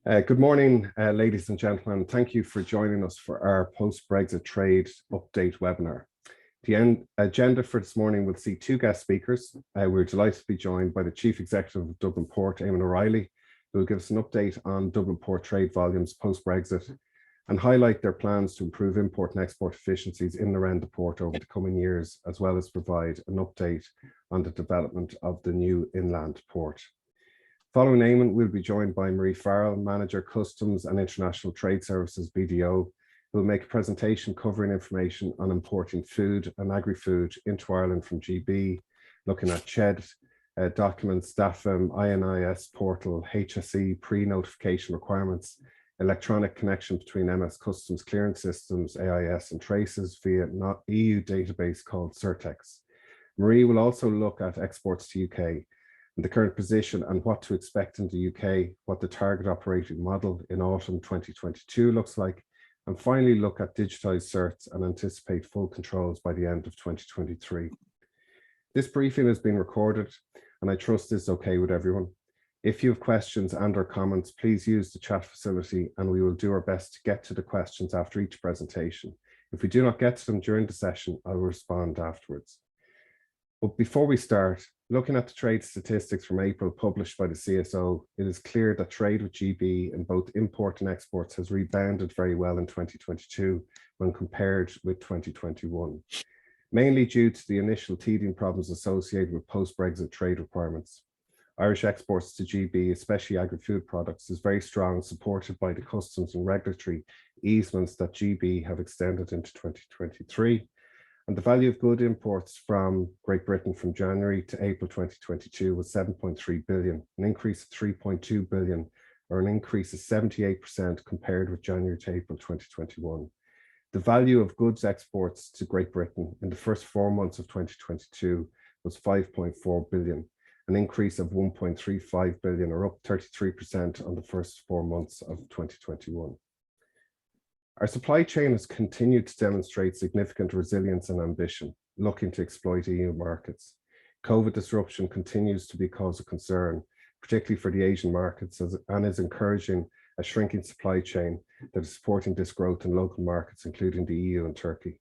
Good morning, ladies and gentlemen. Thank you for joining us for our post-Brexit trade update webinar. The agenda for this morning will see two guest speakers. We're delighted to be joined by the Chief Executive of Dublin Port, Eamon O'Reilly, who will give us an update on Dublin Port trade volumes post-Brexit and highlight their plans to improve import and export efficiencies in and around the port over the coming years, as well as provide an update on the development of the new inland port. Following Eamon, we'll be joined by Marie Farrell, Manager, Customs and International Trade Services, BDO, who will make a presentation covering information on importing food and agri-food into Ireland from GB, looking at CHED documents, DAFM, INIS portal, HSE pre-notification requirements, electronic connection between MS Customs clearance systems, AIS and traces via EU database called Certex. Marie will also look at exports to UK, the current position and what to expect in the UK, what the target operating model in autumn 2022 looks like, and finally look at digitised certs and anticipate full controls by the end of 2023. This briefing has been recorded and I trust this is okay with everyone. If you have questions and or comments, please use the chat facility and we will do our best to get to the questions after each presentation. If we do not get to them during the session, I will respond afterwards. But before we start, looking at the trade statistics from April published by the CSO, it is clear that trade with GB in both import and exports has rebounded very well in 2022 when compared with 2021, mainly due to the initial teething problems associated with post-Brexit trade requirements. Irish exports to GB, especially agri-food products, is very strong, supported by the customs and regulatory easements that GB have extended into 2023. And the value of good imports from Great Britain from January to April 2022 was 7.3 billion, an increase of 3.2 billion, or an increase of 78% compared with January to April 2021. The value of goods exports to Great Britain in the first 4 months of 2022 was 5.4 billion, an increase of 1.35 billion, or up 33% on the first 4 months of 2021. Our supply chain has continued to demonstrate significant resilience and ambition, looking to exploit EU markets. COVID disruption continues to be cause of concern, particularly for the Asian markets, and is encouraging a shrinking supply chain that is supporting this growth in local markets, including the EU and Turkey.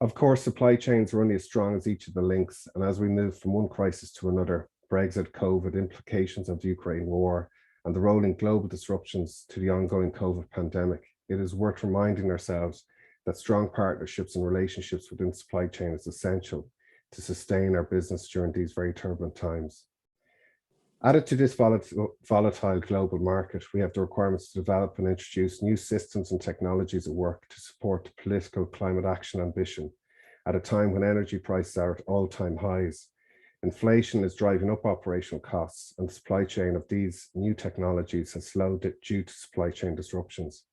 Of course, supply chains are only as strong as each of the links, and as we move from one crisis to another, Brexit, COVID, implications of the Ukraine war, and the rolling global disruptions to the ongoing COVID pandemic, it is worth reminding ourselves that strong partnerships and relationships within the supply chain is essential to sustain our business during these very turbulent times. Added to this volatile global market, we have the requirements to develop and introduce new systems and technologies at work to support the political climate action ambition at a time when energy prices are at all-time highs. Inflation is driving up operational costs, and the supply chain of these new technologies has slowed due to supply chain disruptions,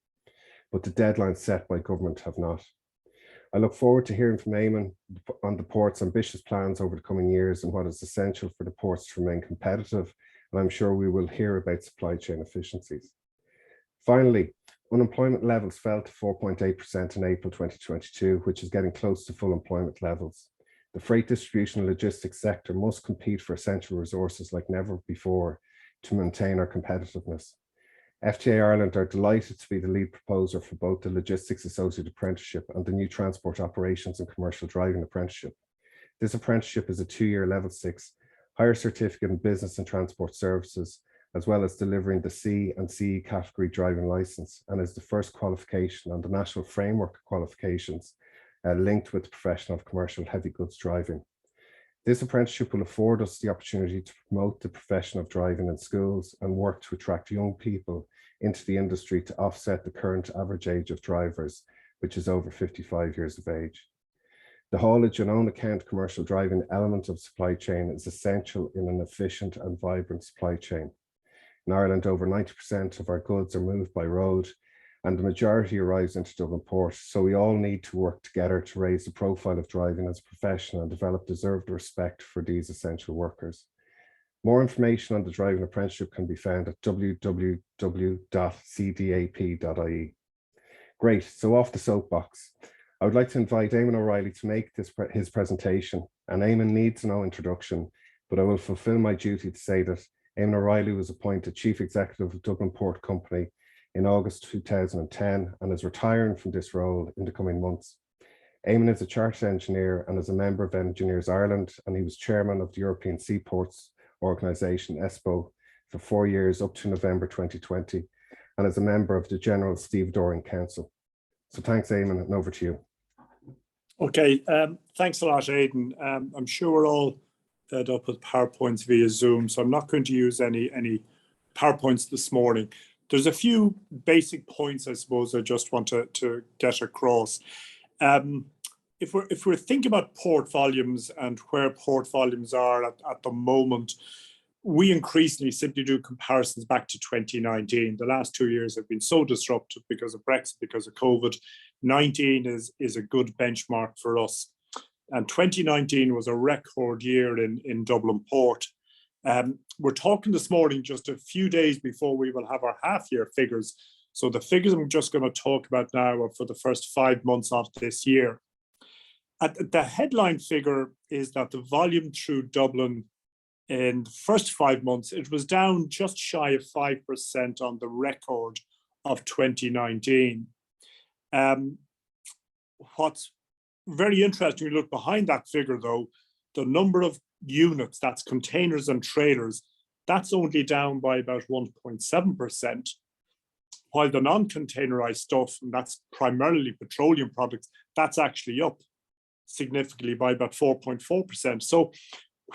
but the deadlines set by government have not. I look forward to hearing from Eamon on the port's ambitious plans over the coming years and what is essential for the ports to remain competitive, and I'm sure we will hear about supply chain efficiencies. Finally, unemployment levels fell to 4.8% in April 2022, which is getting close to full employment levels. The freight distribution and logistics sector must compete for essential resources like never before to maintain our competitiveness. FTA Ireland are delighted to be the lead proposer for both the Logistics Associate Apprenticeship and the new Transport Operations and Commercial Driving Apprenticeship. This apprenticeship is a 2-year level 6 higher certificate in business and transport services, as well as delivering the C and CE category driving licence, and is the first qualification on the national framework qualifications linked with the profession of commercial heavy goods driving. This apprenticeship will afford us the opportunity to promote the profession of driving in schools and work to attract young people into the industry to offset the current average age of drivers, which is over 55 years of age. The haulage and own account commercial driving element of supply chain is essential in an efficient and vibrant supply chain. In Ireland, over 90% of our goods are moved by road, and the majority arrives into Dublin Port, so we all need to work together to raise the profile of driving as a profession and develop deserved respect for these essential workers. More information on the driving apprenticeship can be found at www.cdap.ie. Great, so off the soapbox. I would like to invite Eamon O'Reilly to make his presentation, and Eamon needs no introduction, but I will fulfill my duty to say that Eamon O'Reilly was appointed Chief Executive of Dublin Port Company in August 2010 and is retiring from this role in the coming months. Eamon is a chartered engineer and is a member of Engineers Ireland, and he was chairman of the European Seaports Organisation, ESPO, for 4 years up to November 2020, and is a member of the General Stevedoring Council. So thanks, Eamon, and over to you. Okay, thanks a lot, Aidan. I'm sure we're all fed up with PowerPoints via Zoom, so I'm not going to use any PowerPoints this morning. There's a few basic points, I suppose, I just want to get across. If we're thinking about port volumes and where port volumes are at the moment, we increasingly simply do comparisons back to 2019. The last 2 years have been so disruptive because of Brexit, because of COVID. 19 is a good benchmark for us. And 2019 was a record year in Dublin Port. We're talking this morning just a few days before we will have our half-year figures. So the figures I'm just going to talk about now are for the first 5 months of this year. The headline figure is that the volume through Dublin in the first 5 months, it was down just shy of 5% on the record of 2019. What's very interesting, we look behind that figure though, the number of units, that's containers and trailers, that's only down by about 1.7%, while the non-containerized stuff, and that's primarily petroleum products, that's actually up significantly by about 4.4%. So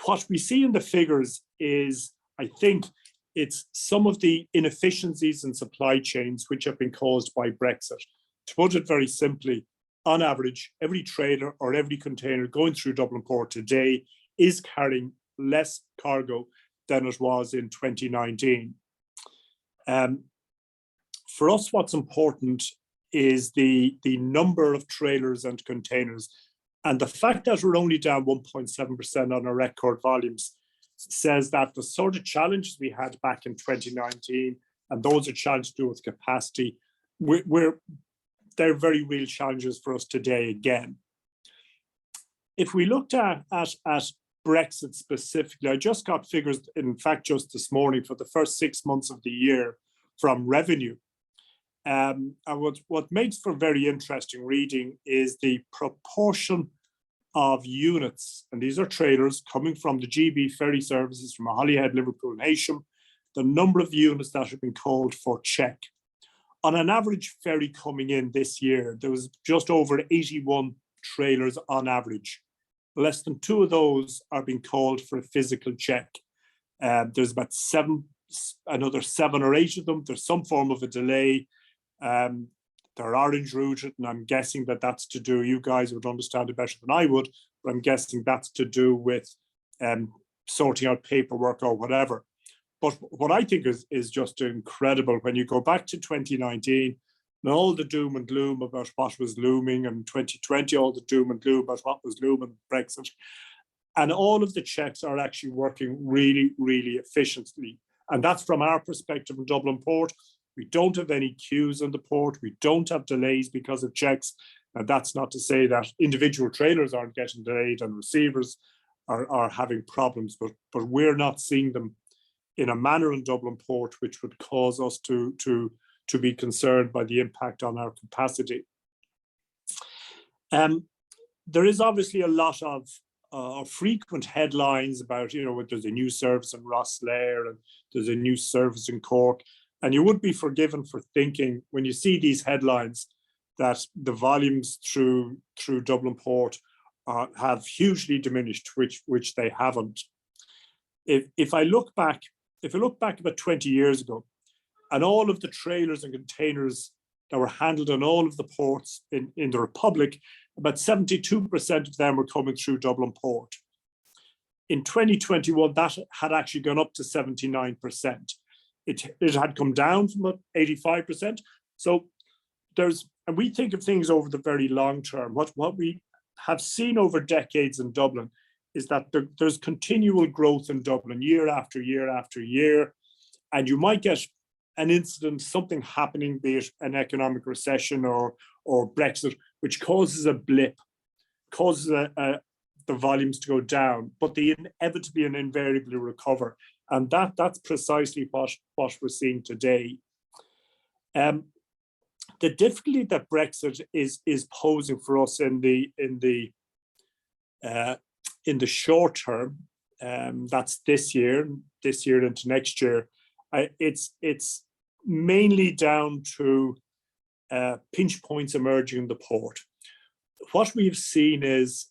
what we see in the figures is, I think, it's some of the inefficiencies in supply chains which have been caused by Brexit. To put it very simply, on average, every trailer or every container going through Dublin Port today is carrying less cargo than it was in 2019. For us, what's important is the number of trailers and containers. And the fact that we're only down 1.7% on our record volumes says that the sort of challenges we had back in 2019, and those are challenges to do with capacity, they're very real challenges for us today again. If we looked at Brexit specifically, I just got figures, in fact, just this morning for the first 6 months of the year from revenue. And what makes for very interesting reading is the proportion of units, and these are trailers coming from the GB ferry services from Holyhead, Liverpool and Heysham, the number of units that have been called for check. On an average ferry coming in this year, there was just over 81 trailers on average. Less than 2 of those are being called for a physical check. There's about another 7 or 8 of them. There's some form of a delay. They're orange routed, and I'm guessing that that's to do, you guys would understand it better than I would, but I'm guessing that's to do with sorting out paperwork or whatever. But what I think is just incredible, when you go back to 2019 and all the doom and gloom about what was looming, and 2020, all the doom and gloom about what was looming, Brexit, and all of the checks are actually working really, really efficiently. And that's from our perspective in Dublin Port. We don't have any queues on the port. We don't have delays because of checks. And that's not to say that individual trailers aren't getting delayed and receivers are having problems, but we're not seeing them in a manner in Dublin Port which would cause us to be concerned by the impact on our capacity. There is obviously a lot of frequent headlines about, there's a new service in Rosslare and there's a new service in Cork. And you would be forgiven for thinking, when you see these headlines, that the volumes through Dublin Port have hugely diminished, which they haven't. If I look back about 20 years ago, and all of the trailers and containers that were handled on all of the ports in the Republic, about 72% of them were coming through Dublin Port. In 2021, that had actually gone up to 79%. It had come down from about 85%. So and we think of things over the very long term. What we have seen over decades in Dublin is that there's continual growth in Dublin year after year after year. And you might get an incident, something happening, be it an economic recession or Brexit, which causes a blip, causes the volumes to go down, but they inevitably and invariably recover. And that's precisely what we're seeing today. The difficulty that Brexit is posing for us in the short term, that's this year into next year, it's mainly down to pinch points emerging in the port. What we've seen is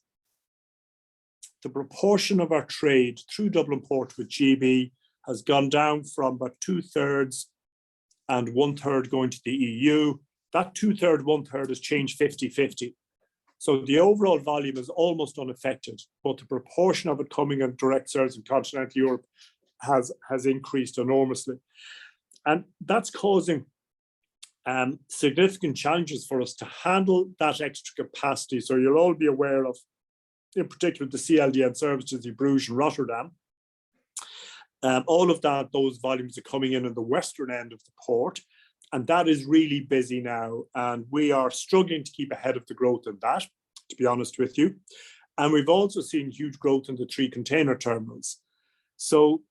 the proportion of our trade through Dublin Port with GB has gone down from about 2/3 and 1/3 going to the EU. That 2/3, 1/3 has changed 50-50. So the overall volume is almost unaffected, but the proportion of it coming in direct service in continental Europe has increased enormously. And that's causing significant challenges for us to handle that extra capacity. So you'll all be aware of, in particular, the CLDN services in Bruges and Rotterdam. All of those volumes are coming in the western end of the port, and that is really busy now. And we are struggling to keep ahead of the growth in that, to be honest with you. And we've also seen huge growth in the 3 container terminals. So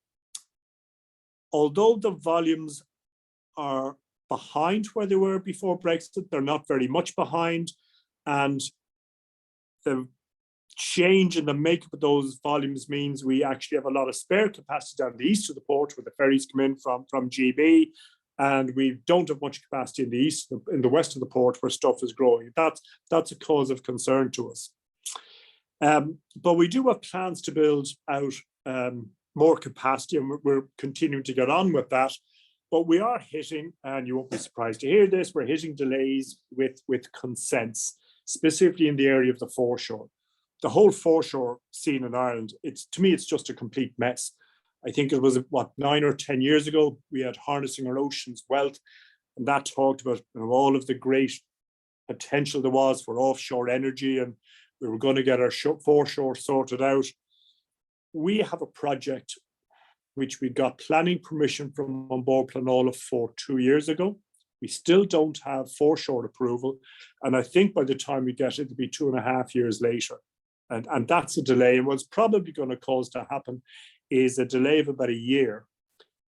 although the volumes are behind where they were before Brexit, they're not very much behind. And the change in the makeup of those volumes means we actually have a lot of spare capacity down the east of the port where the ferries come in from GB, and we don't have much capacity in the east, in the west of the port where stuff is growing. That's a cause of concern to us. But we do have plans to build out more capacity, and we're continuing to get on with that. But we are hitting, and you won't be surprised to hear this, we're hitting delays with consents, specifically in the area of the foreshore. The whole foreshore scene in Ireland, to me, it's just a complete mess. I think it was, 9 or 10 years ago, we had Harnessing Our Oceans Wealth, and that talked about all of the great potential there was for offshore energy, and we were going to get our foreshore sorted out. We have a project which we got planning permission from On Board Planola for 2 years ago. We still don't have foreshore approval, and I think by the time we get it, it'll be 2.5 years later. And that's a delay. And what's probably going to cause to happen is a delay of about a year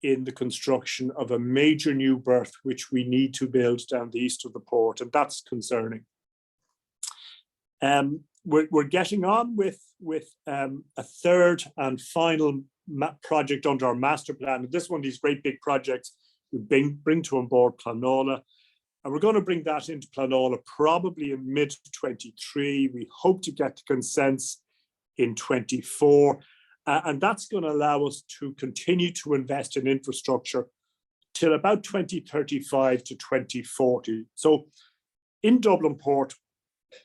in the construction of a major new berth, which we need to build down the east of the port, and that's concerning. We're getting on with a third and final project under our master plan. And this one, these great big projects, we bring to On Board Planola. And we're going to bring that into Planola probably in mid-23. We hope to get the consents in 24. And that's going to allow us to continue to invest in infrastructure till about 2035 to 2040. So in Dublin Port,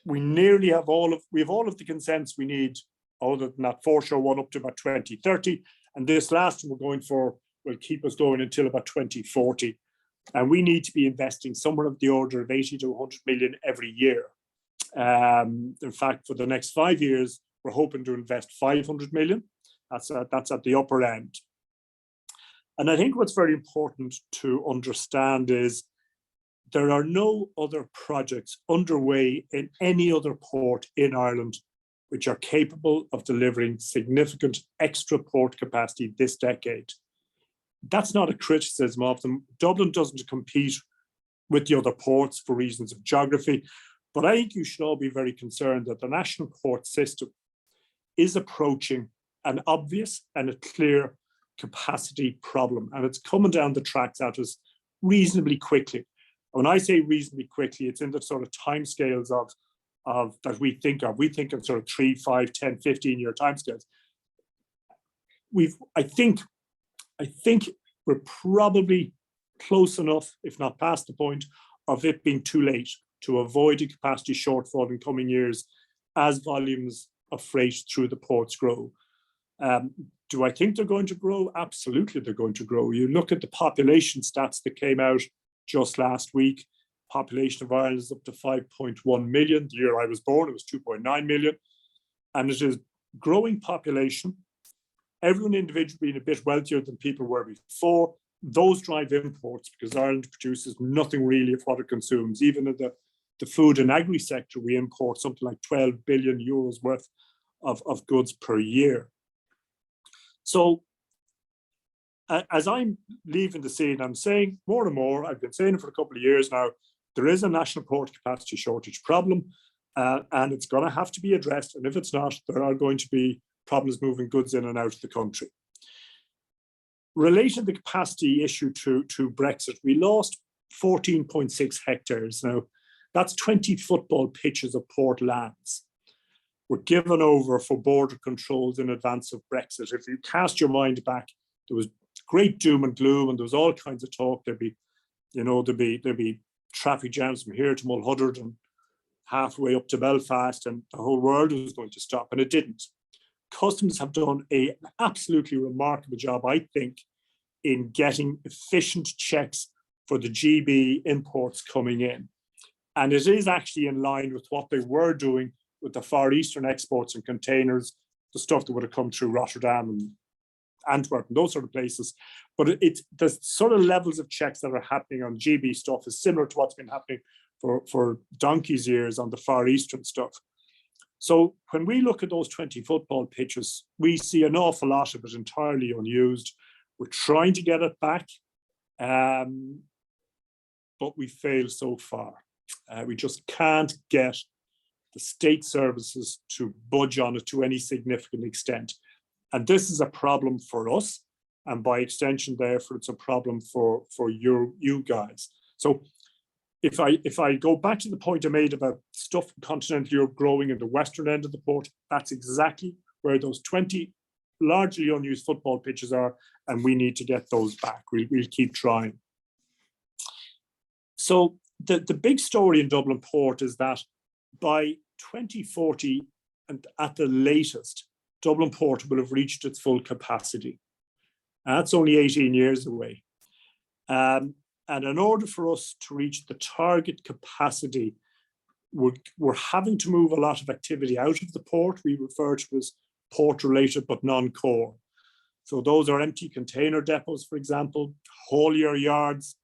we nearly have all of the consents we need, other than that foreshore one, up to about 2030. And this last one we're going for will keep us going until about 2040. And we need to be investing somewhere of the order of 80 to 100 million every year. In fact, for the next 5 years, we're hoping to invest 500 million. That's at the upper end. And I think what's very important to understand is there are no other projects underway in any other port in Ireland which are capable of delivering significant extra port capacity this decade. That's not a criticism of them. Dublin doesn't compete with the other ports for reasons of geography, but I think you should all be very concerned that the national port system is approaching an obvious and a clear capacity problem, and it's coming down the tracks at us reasonably quickly. When I say reasonably quickly, it's in the sort of timescales of that we think of. We think of sort of 3, 5, 10, 15-year timescales. I think we're probably close enough, if not past the point, of it being too late to avoid a capacity shortfall in coming years as volumes of freight through the ports grow. Do I think they're going to grow? Absolutely, they're going to grow. You look at the population stats that came out just last week. Population of Ireland is up to 5.1 million. The year I was born, it was 2.9 million. And it is growing population. Everyone individually being a bit wealthier than people were before. Those drive imports because Ireland produces nothing really of what it consumes. Even in the food and agri sector, we import something like 12 billion euros worth of goods per year. So as I'm leaving the scene, I'm saying more and more, I've been saying it for a couple of years now, there is a national port capacity shortage problem, and it's going to have to be addressed. And if it's not, there are going to be problems moving goods in and out of the country. Related the capacity issue to Brexit, we lost 14.6 hectares. Now, that's 20 football pitches of port lands were given over for border controls in advance of Brexit. If you cast your mind back, there was great doom and gloom, and there was all kinds of talk. There'd be traffic jams from here to Mulhuddard and halfway up to Belfast, and the whole world was going to stop, and it didn't. Customs have done an absolutely remarkable job, I think, in getting efficient checks for the GB imports coming in. And it is actually in line with what they were doing with the Far Eastern exports and containers, the stuff that would have come through Rotterdam and Antwerp and those sort of places. But the sort of levels of checks that are happening on GB stuff is similar to what's been happening for donkey's years on the Far Eastern stuff. So when we look at those 20 football pitches, we see an awful lot of it entirely unused. We're trying to get it back, but we fail so far. We just can't get the state services to budge on it to any significant extent. And this is a problem for us, and by extension, therefore, it's a problem for you guys. So if I go back to the point I made about stuff in continental Europe growing in the western end of the port, that's exactly where those 20 largely unused football pitches are, and we need to get those back. We'll keep trying. So the big story in Dublin Port is that by 2040, and at the latest, Dublin Port will have reached its full capacity. And that's only 18 years away. And in order for us to reach the target capacity, we're having to move a lot of activity out of the port. We refer to as port-related but non-core. So those are empty container depots, for example, haulier yards.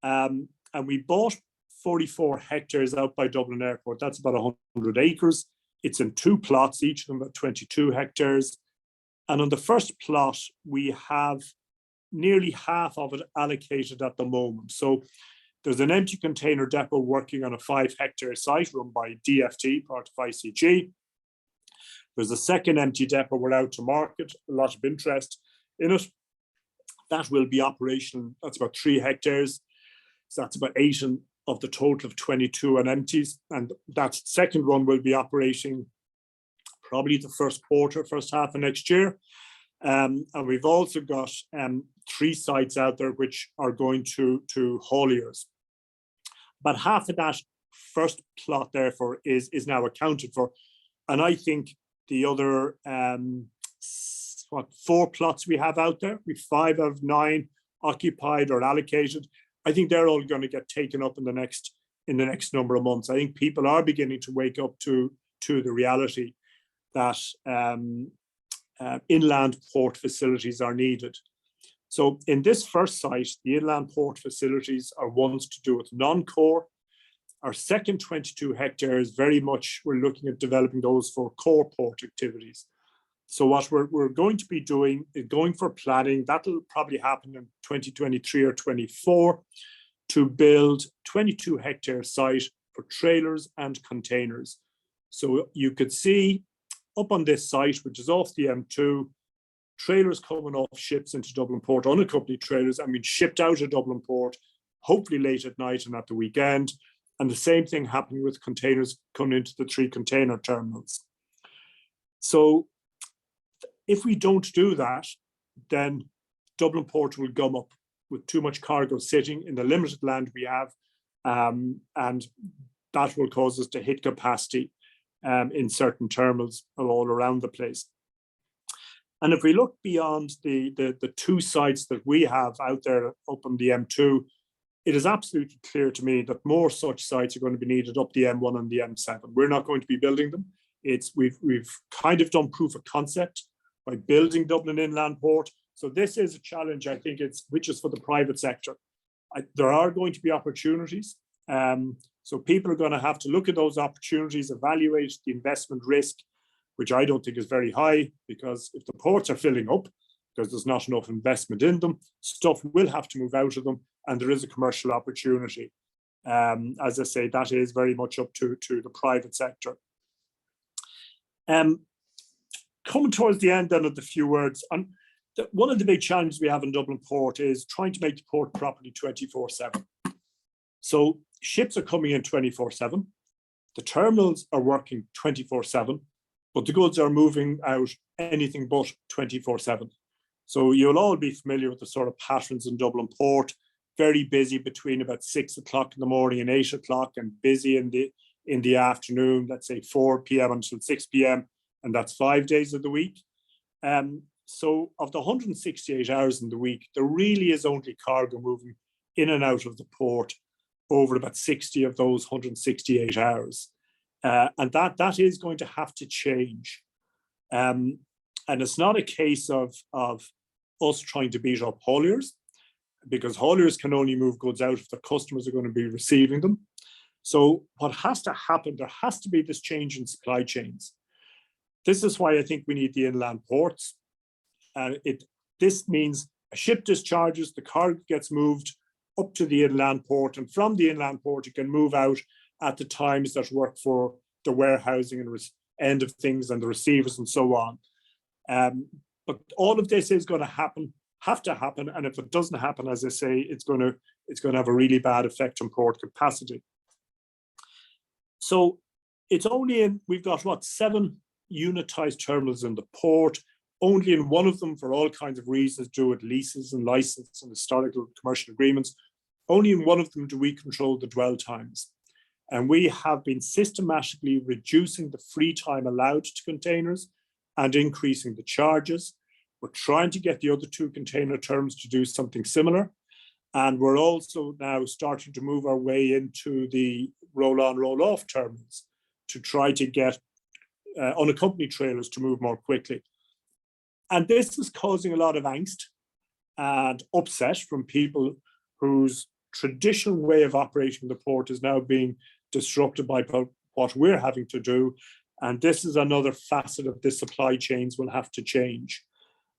And we bought 44 hectares out by Dublin Airport. That's about 100 acres. It's in 2 plots, each of them about 22 hectares. And on the first plot, we have nearly half of it allocated at the moment. So there's an empty container depot working on a 5-hectare site run by DFT, part of ICG. There's a second empty depot we're out to market, a lot of interest in it. That will be operational. That's about 3 hectares. So that's about 8 of the total of 22 on empties. And that second one will be operating probably the first half of next year. And we've also got 3 sites out there which are going to hauliers. But half of that first plot, therefore, is now accounted for. And I think the other 4 plots we have out there, we've 5 out of 9 occupied or allocated. I think they're all going to get taken up in the next number of months. I think people are beginning to wake up to the reality that inland port facilities are needed. So in this first site, the inland port facilities are ones to do with non-core. Our second 22 hectares, very much we're looking at developing those for core port activities. So what we're going to be doing is going for planning. That'll probably happen in 2023 or 24 to build 22 hectare site for trailers and containers. So you could see up on this site, which is off the M2, trailers coming off ships into Dublin Port, unaccompanied trailers, shipped out of Dublin Port, hopefully late at night and at the weekend. And the same thing happening with containers coming into the 3 container terminals. So if we don't do that, then Dublin Port will gum up with too much cargo sitting in the limited land we have, and that will cause us to hit capacity in certain terminals all around the place. And if we look beyond the 2 sites that we have out there up on the M2, it is absolutely clear to me that more such sites are going to be needed up the M1 and the M7. We're not going to be building them. We've kind of done proof of concept by building Dublin Inland Port. So this is a challenge, I think, which is for the private sector. There are going to be opportunities. So people are going to have to look at those opportunities, evaluate the investment risk, which I don't think is very high, because if the ports are filling up, because there's not enough investment in them. Stuff will have to move out of them, and there is a commercial opportunity. As I say, that is very much up to the private sector. Coming towards the end then of the few words, one of the big challenges we have in Dublin Port is trying to make the port properly 24/7. So ships are coming in 24/7. The terminals are working 24/7, but the goods are moving out anything but 24/7. So you'll all be familiar with the sort of patterns in Dublin Port. Very busy between about 6 o'clock in the morning and 8 o'clock, and busy in the afternoon, let's say 4 p.m. until 6 p.m. And that's 5 days of the week. So of the 168 hours in the week, there really is only cargo moving in and out of the port over about 60 of those 168 hours. And that is going to have to change. And it's not a case of us trying to beat up hauliers, because hauliers can only move goods out if their customers are going to be receiving them. So what has to happen, there has to be this change in supply chains. This is why I think we need the inland ports. This means a ship discharges, the cargo gets moved up to the inland port, and from the inland port, it can move out at the times that work for the warehousing and end of things and the receivers and so on. But all of this is going to have to happen, and if it doesn't happen, as I say, it's going to have a really bad effect on port capacity. So it's only we've got what, 7 unitized terminals in the port. Only in one of them, for all kinds of reasons, do with leases and license and historical commercial agreements, only in one of them do we control the dwell times. And we have been systematically reducing the free time allowed to containers and increasing the charges. We're trying to get the other 2 container terms to do something similar. And we're also now starting to move our way into the roll-on, roll-off terminals to try to get unaccompanied trailers to move more quickly. And this is causing a lot of angst and upset from people whose traditional way of operating the port is now being disrupted by what we're having to do. And this is another facet of the supply chains will have to change.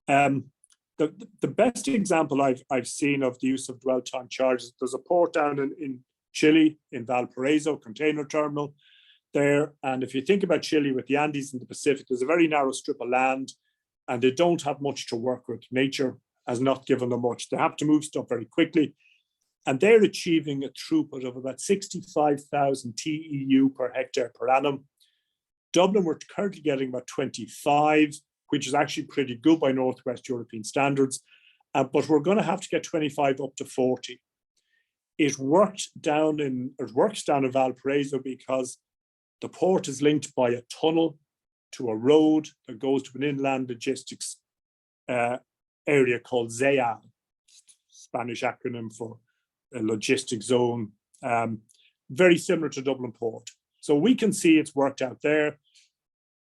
The best example I've seen of the use of dwell time charges, there's a port down in Chile, in Valparaiso, container terminal there. And if you think about Chile with the Andes and the Pacific, there's a very narrow strip of land, and they don't have much to work with. Nature has not given them much. They have to move stuff very quickly. And they're achieving a throughput of about 65,000 TEU per hectare per annum. Dublin, we're currently getting about 25, which is actually pretty good by Northwest European standards. But we're going to have to get 25 up to 40. It works down in Valparaiso because the port is linked by a tunnel to a road that goes to an inland logistics area called ZEA, Spanish acronym for a logistics zone, very similar to Dublin Port. So we can see it's worked out there.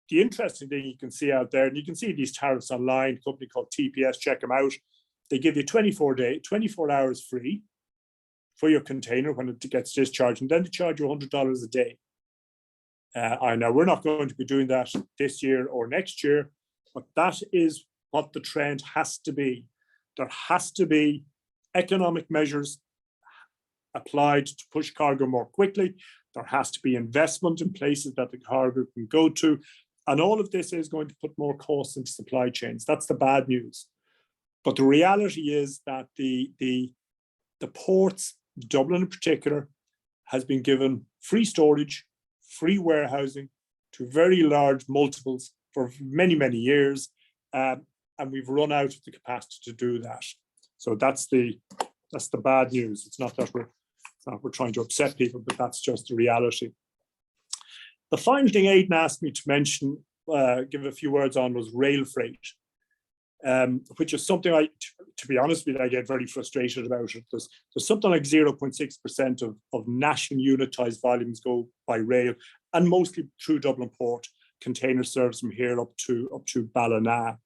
The interesting thing you can see out there, and you can see these tariffs online, a company called TPS, check them out. They give you 24 hours free for your container when it gets discharged, and then they charge you $100 a day. I know we're not going to be doing that this year or next year, but that is what the trend has to be. There has to be economic measures applied to push cargo more quickly. There has to be investment in places that the cargo can go to. And all of this is going to put more costs into supply chains. That's the bad news. But the reality is that the ports, Dublin in particular, has been given free storage, free warehousing to very large multiples for many, many years. And we've run out of the capacity to do that. So that's the bad news. It's not that we're trying to upset people, but that's just the reality. The final thing Aidan asked me to mention, give a few words on, was rail freight, which is something to be honest with you, I get very frustrated about it. There's something like 0.6% of national unitized volumes go by rail, and mostly through Dublin Port. Container service from here up to Ballina.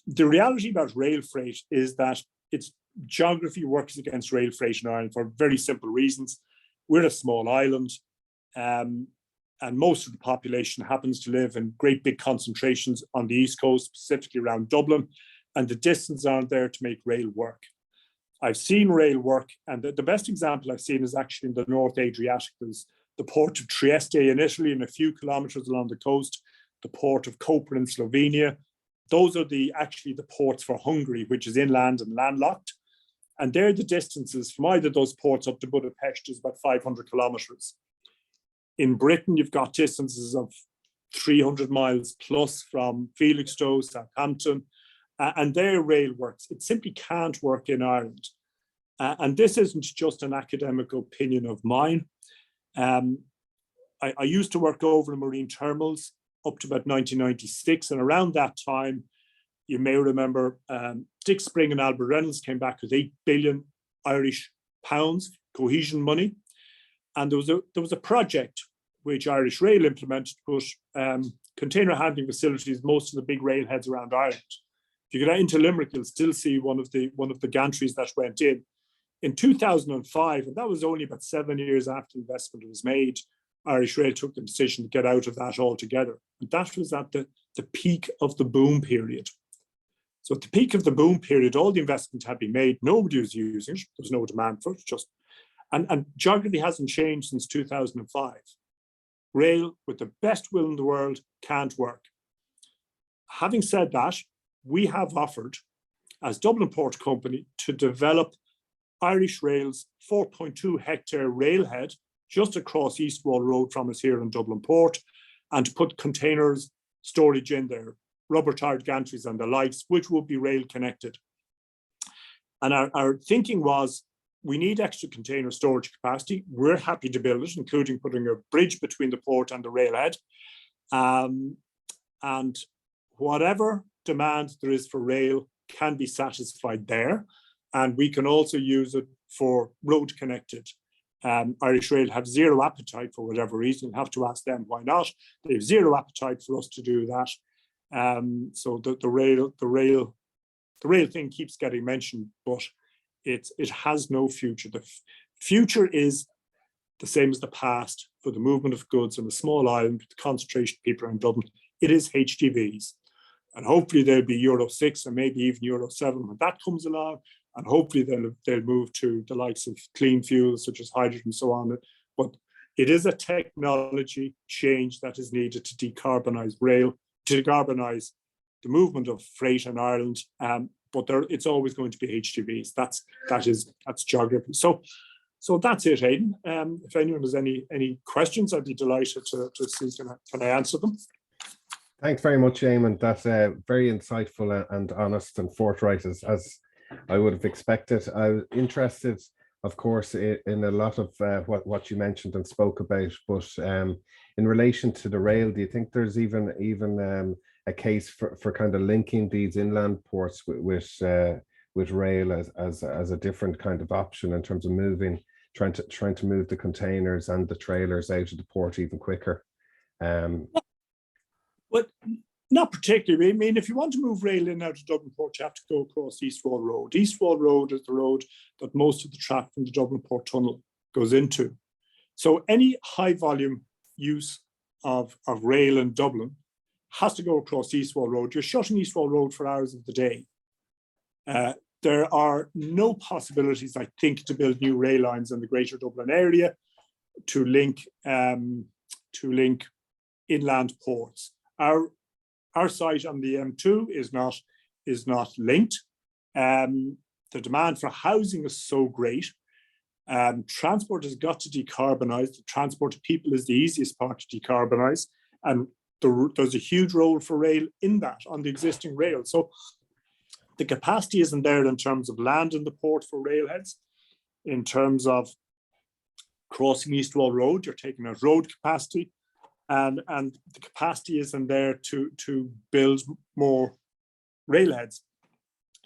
The reality about rail freight is that its geography works against rail freight in Ireland for very simple reasons. We're a small island, and most of the population happens to live in great big concentrations on the east coast, specifically around Dublin. and the distances aren't there to make rail work. I've seen rail work, and the best example I've seen is actually in the North Adriatic. There's the port of Trieste in Italy and a few kilometers along the coast, the port of Koper in Slovenia. Those are actually the ports for Hungary, which is inland and landlocked. And they're the distances from either of those ports up to Budapest is about 500 kilometers. In Britain, you've got distances of 300 miles plus from Felixstowe, Southampton, and their rail works. It simply can't work in Ireland. And this isn't just an academic opinion of mine. I used to work over in marine terminals up to about 1996. And around that time, you may remember Dick Spring and Albert Reynolds came back with 8 billion Irish pounds cohesion money. And there was a project which Irish Rail implemented to put container handling facilities, most of the big railheads around Ireland. If you get into Limerick, you'll still see one of the gantries that went in. In 2005, and that was only about 7 years after the investment was made, Irish Rail took the decision to get out of that altogether. And that was at the peak of the boom period. So at the peak of the boom period, all the investment had been made. Nobody was using it. There was no demand for it. And geography hasn't changed since 2005. Rail, with the best will in the world, can't work. Having said that, we have offered, as Dublin Port Company, to develop Irish Rail's 4.2 hectare railhead just across East Wall Road from us here in Dublin Port, and to put containers storage in there, rubber tired gantries and the likes, which will be rail connected. And our thinking was, we need extra container storage capacity. We're happy to build it, including putting a bridge between the port and the railhead. And whatever demand there is for rail can be satisfied there. And we can also use it for road connected. Irish Rail have zero appetite for whatever reason. You'll have to ask them why not. They have zero appetite for us to do that. So the rail thing keeps getting mentioned, but it has no future. The future is the same as the past for the movement of goods on a small island with the concentration of people around Dublin. It is HGVs. And hopefully there'll be Euro 6 and maybe even Euro 7 when that comes along. And hopefully they'll move to the likes of clean fuels such as hydrogen and so on. But it is a technology change that is needed to decarbonize rail, to decarbonize the movement of freight in Ireland. But it's always going to be HGVs. That's geography. So that's it, Aidan. If anyone has any questions, I'd be delighted to see can I answer them. Thanks very much, Eamon. That's very insightful and honest and forthright as I would have expected. I was interested, of course, in a lot of what you mentioned and spoke about, but in relation to the rail, do you think there's even a case for kind of linking these inland ports with rail as a different kind of option in terms of trying to move the containers and the trailers out of the port even quicker? Well, not particularly. I mean, if you want to move rail in and out of Dublin Port, you have to go across East Wall Road. East Wall Road is the road that most of the traffic from the Dublin Port Tunnel goes into. So any high volume use of rail in Dublin has to go across East Wall Road. You're shutting East Wall Road for hours of the day. There are no possibilities, I think, to build new rail lines in the Greater Dublin area to link inland ports. Our site on the M2 is not linked. The demand for housing is so great. Transport has got to decarbonize. The transport of people is the easiest part to decarbonize. And there's a huge role for rail in that on the existing rail. So the capacity isn't there in terms of land in the port for railheads. In terms of crossing East Wall Road, you're taking out road capacity. And the capacity isn't there to build more railheads.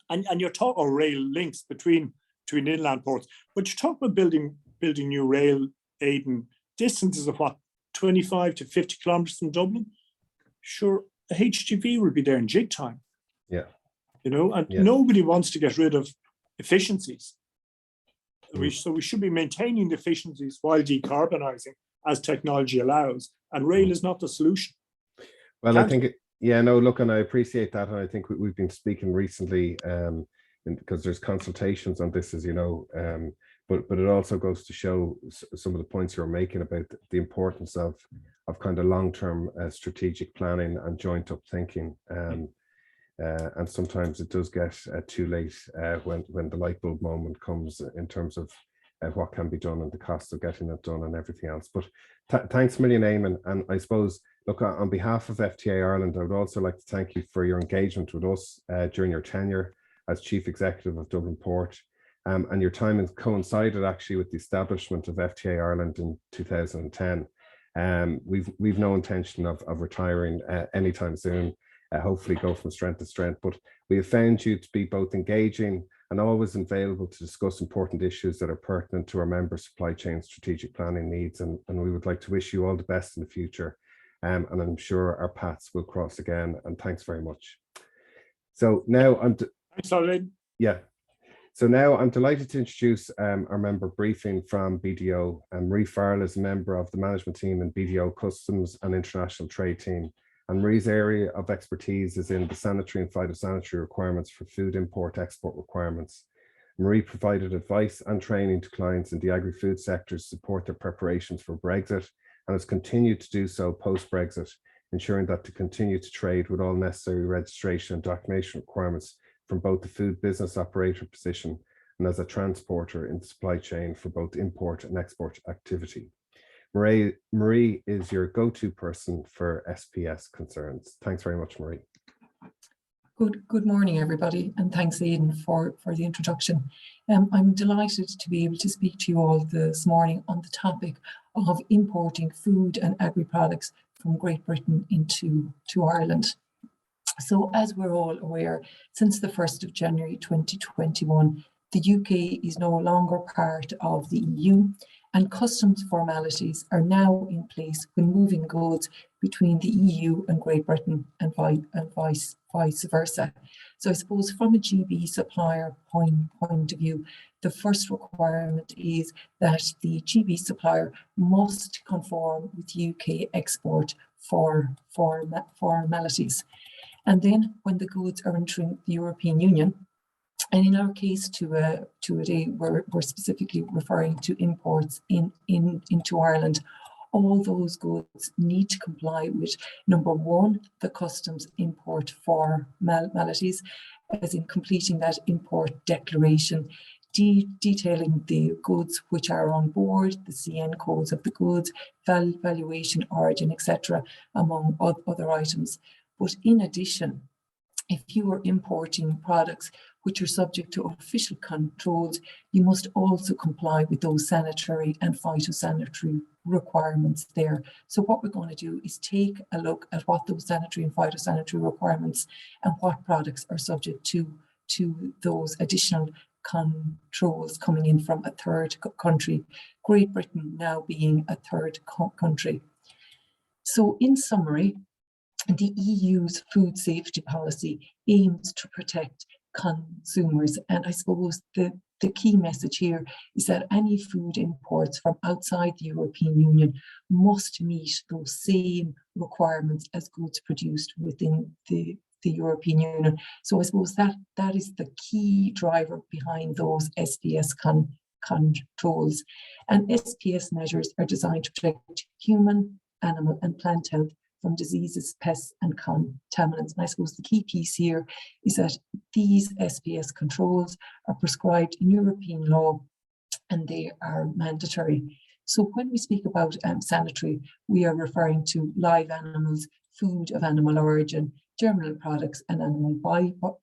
And you're talking about rail links between inland ports. But you're talking about building new rail, Aidan, distances of what, 25 to 50 kilometers from Dublin? Sure, a HGV will be there in jig time. Yeah. And nobody wants to get rid of efficiencies. So we should be maintaining the efficiencies while decarbonizing as technology allows. And rail is not the solution. Well, I think Yeah, no, look, and I appreciate that. And I think we've been speaking recently because there's consultations on this, as you know, but it also goes to show some of the points you're making about the importance of kind of long-term strategic planning and joint up thinking. And sometimes it does get too late when the light bulb moment comes in terms of what can be done and the cost of getting it done and everything else. But thanks a million, Eamon. And I suppose, look, on behalf of FTA Ireland, I would also like to thank you for your engagement with us during your tenure as Chief Executive of Dublin Port. And your time has coincided actually with the establishment of FTA Ireland in 2010. We've no intention of retiring anytime soon. Hopefully go from strength to strength, but we have found you to be both engaging and always available to discuss important issues that are pertinent to our member supply chain strategic planning needs, and we would like to wish you all the best in the future, and I'm sure our paths will cross again, and thanks very much. So now Thanks, Alan. Yeah. So now I'm delighted to introduce our member briefing from BDO. Marie Farrell is a member of the management team in BDO Customs and International Trade team. And Marie's area of expertise is in the sanitary and phytosanitary requirements for food import-export requirements. Marie provided advice and training to clients in the agri-food sector to support their preparations for Brexit, and has continued to do so post-Brexit, ensuring that to continue to trade with all necessary registration and documentation requirements from both the food business operator position and as a transporter in the supply chain for both import and export activity. Marie is your go-to person for SPS concerns. Thanks very much, Marie. Good morning, everybody, and thanks, Aidan, for the introduction. I'm delighted to be able to speak to you all this morning on the topic of importing food and agri-products from Great Britain into Ireland. So, as we're all aware, since the 1st of January 2021, the UK is no longer part of the EU, and customs formalities are now in place when moving goods between the EU and Great Britain and vice versa. So I suppose from a GB supplier point of view, the first requirement is that the GB supplier must conform with UK export formalities. And then when the goods are entering the European Union, and in our case today, we're specifically referring to imports into Ireland, all those goods need to comply with, number one, the customs import formalities, as in completing that import declaration, detailing the goods which are on board, the CN codes of the goods, valuation, origin, etc., among other items. But in addition, if you are importing products which are subject to official controls, you must also comply with those sanitary and phytosanitary requirements there. So what we're going to do is take a look at what those sanitary and phytosanitary requirements and what products are subject to those additional controls coming in from a third country, Great Britain now being a third country. So in summary, the EU's food safety policy aims to protect consumers, and I suppose the key message here is that any food imports from outside the European Union must meet those same requirements as goods produced within the European Union. So I suppose that is the key driver behind those SPS controls. And SPS measures are designed to protect human, animal and plant health from diseases, pests and contaminants. And I suppose the key piece here is that these SPS controls are prescribed in European law and they are mandatory. So when we speak about sanitary, we are referring to live animals, food of animal origin, germinal products and animal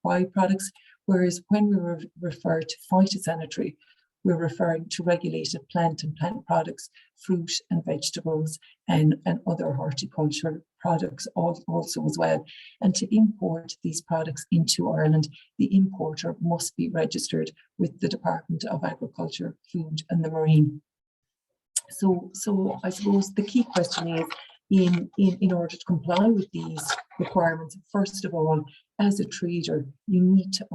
byproducts, whereas when we refer to phytosanitary, we're referring to regulated plant and plant products, fruit and vegetables, and other horticulture products also as well. And to import these products into Ireland, the importer must be registered with the Department of Agriculture, Food and the Marine. So I suppose the key question is, in order to comply with these requirements, first of all, as a trader, you need to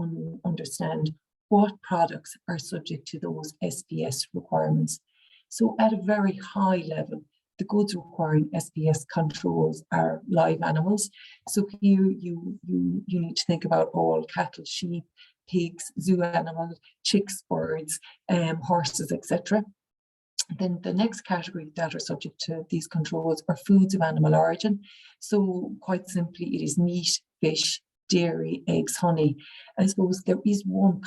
understand what products are subject to those SPS requirements. So at a very high level, the goods requiring SPS controls are live animals. So here you need to think about all cattle, sheep, pigs, zoo animals, chicks, birds, horses, etc. Then the next category that are subject to these controls are foods of animal origin. So quite simply, it is meat, fish, dairy, eggs, honey. I suppose there is one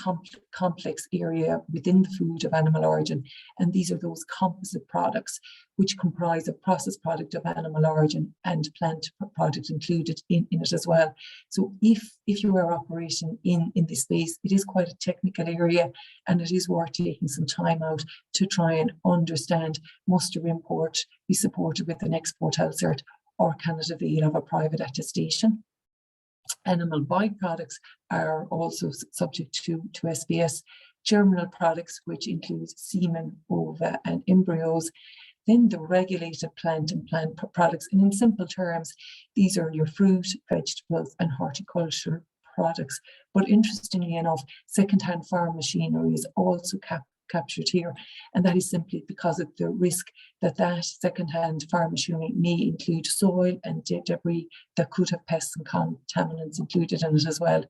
complex area within the food of animal origin, and these are those composite products, which comprise a processed product of animal origin and plant product included in it as well. So if you are operating in this space, it is quite a technical area, and it is worth taking some time out to try and understand, must your import be supported with an export health cert, or can it avail of a private attestation? Animal byproducts are also subject to SPS. Germinal products, which includes semen, ova, and embryos. Then the regulated plant and plant products, and in simple terms, these are your fruit, vegetables, and horticulture products. But interestingly enough, second-hand farm machinery is also captured here, and that is simply because of the risk that second-hand farm machinery may include soil and debris that could have pests and contaminants included in it as well.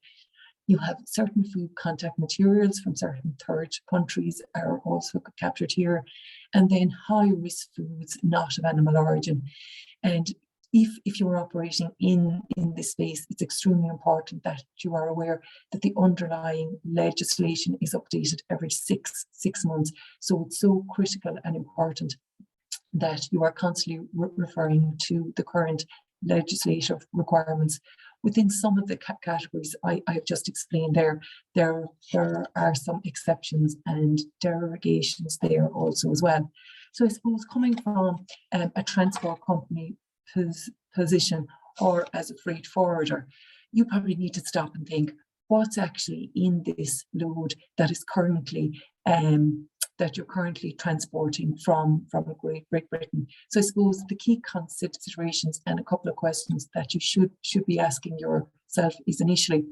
You have certain food contact materials from certain third countries are also captured here, and then high-risk foods not of animal origin. And if you are operating in this space, it's extremely important that you are aware that the underlying legislation is updated every six months. So it's so critical and important that you are constantly referring to the current legislative requirements. Within some of the categories I've just explained there are some exceptions and derogations there also as well. So I suppose coming from a transport company position or as a freight forwarder, you probably need to stop and think, what's actually in this load that is currently that you're currently transporting from Great Britain. So I suppose the key considerations and a couple of questions that you should be asking yourself is initially,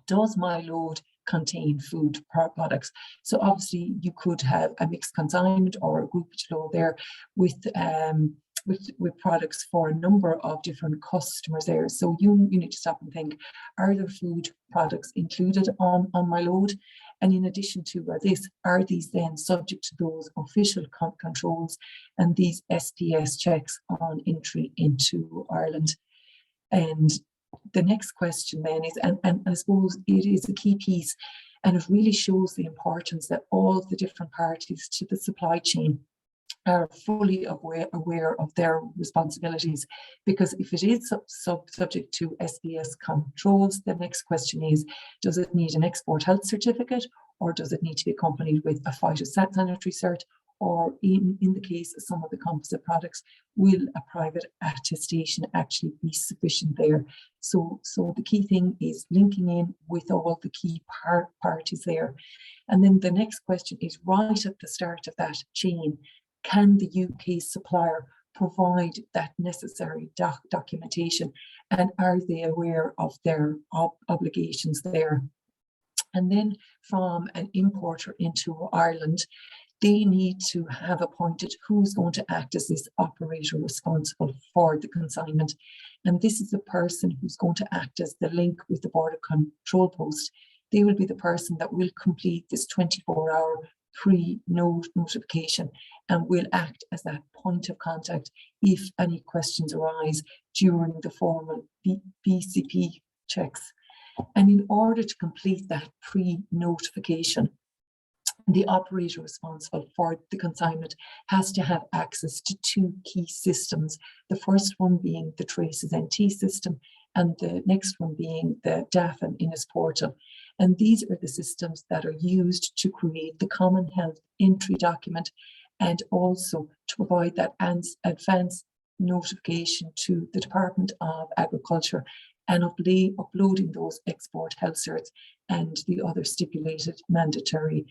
does my load contain food products? So obviously you could have a mixed consignment or a groupage load there with products for a number of different customers there. So you need to stop and think, are there food products included on my load? And in addition to this, are these then subject to those official controls and these SPS checks on entry into Ireland? And the next question then is, and I suppose it is a key piece, and it really shows the importance that all the different parties to the supply chain are fully aware of their responsibilities, because if it is subject to SPS controls, the next question is, does it need an export health certificate, or does it need to be accompanied with a phytosanitary cert, or in the case of some of the composite products, will a private attestation actually be sufficient there? So the key thing is linking in with all the key parties there. And then the next question is, right at the start of that chain, can the UK supplier provide that necessary documentation, and are they aware of their obligations there? And then from an importer into Ireland, they need to have appointed who's going to act as this operator responsible for the consignment. And this is the person who's going to act as the link with the border control post. They will be the person that will complete this 24-hour pre-notification and will act as that point of contact if any questions arise during the formal BCP checks. And in order to complete that pre-notification, the operator responsible for the consignment has to have access to two key systems. The first one being the Traces NT system, and the next one being the DAF and Innis portal. And these are the systems that are used to create the Common Health Entry document, and also to provide that advance notification to the Department of Agriculture and uploading those export health certs and the other stipulated mandatory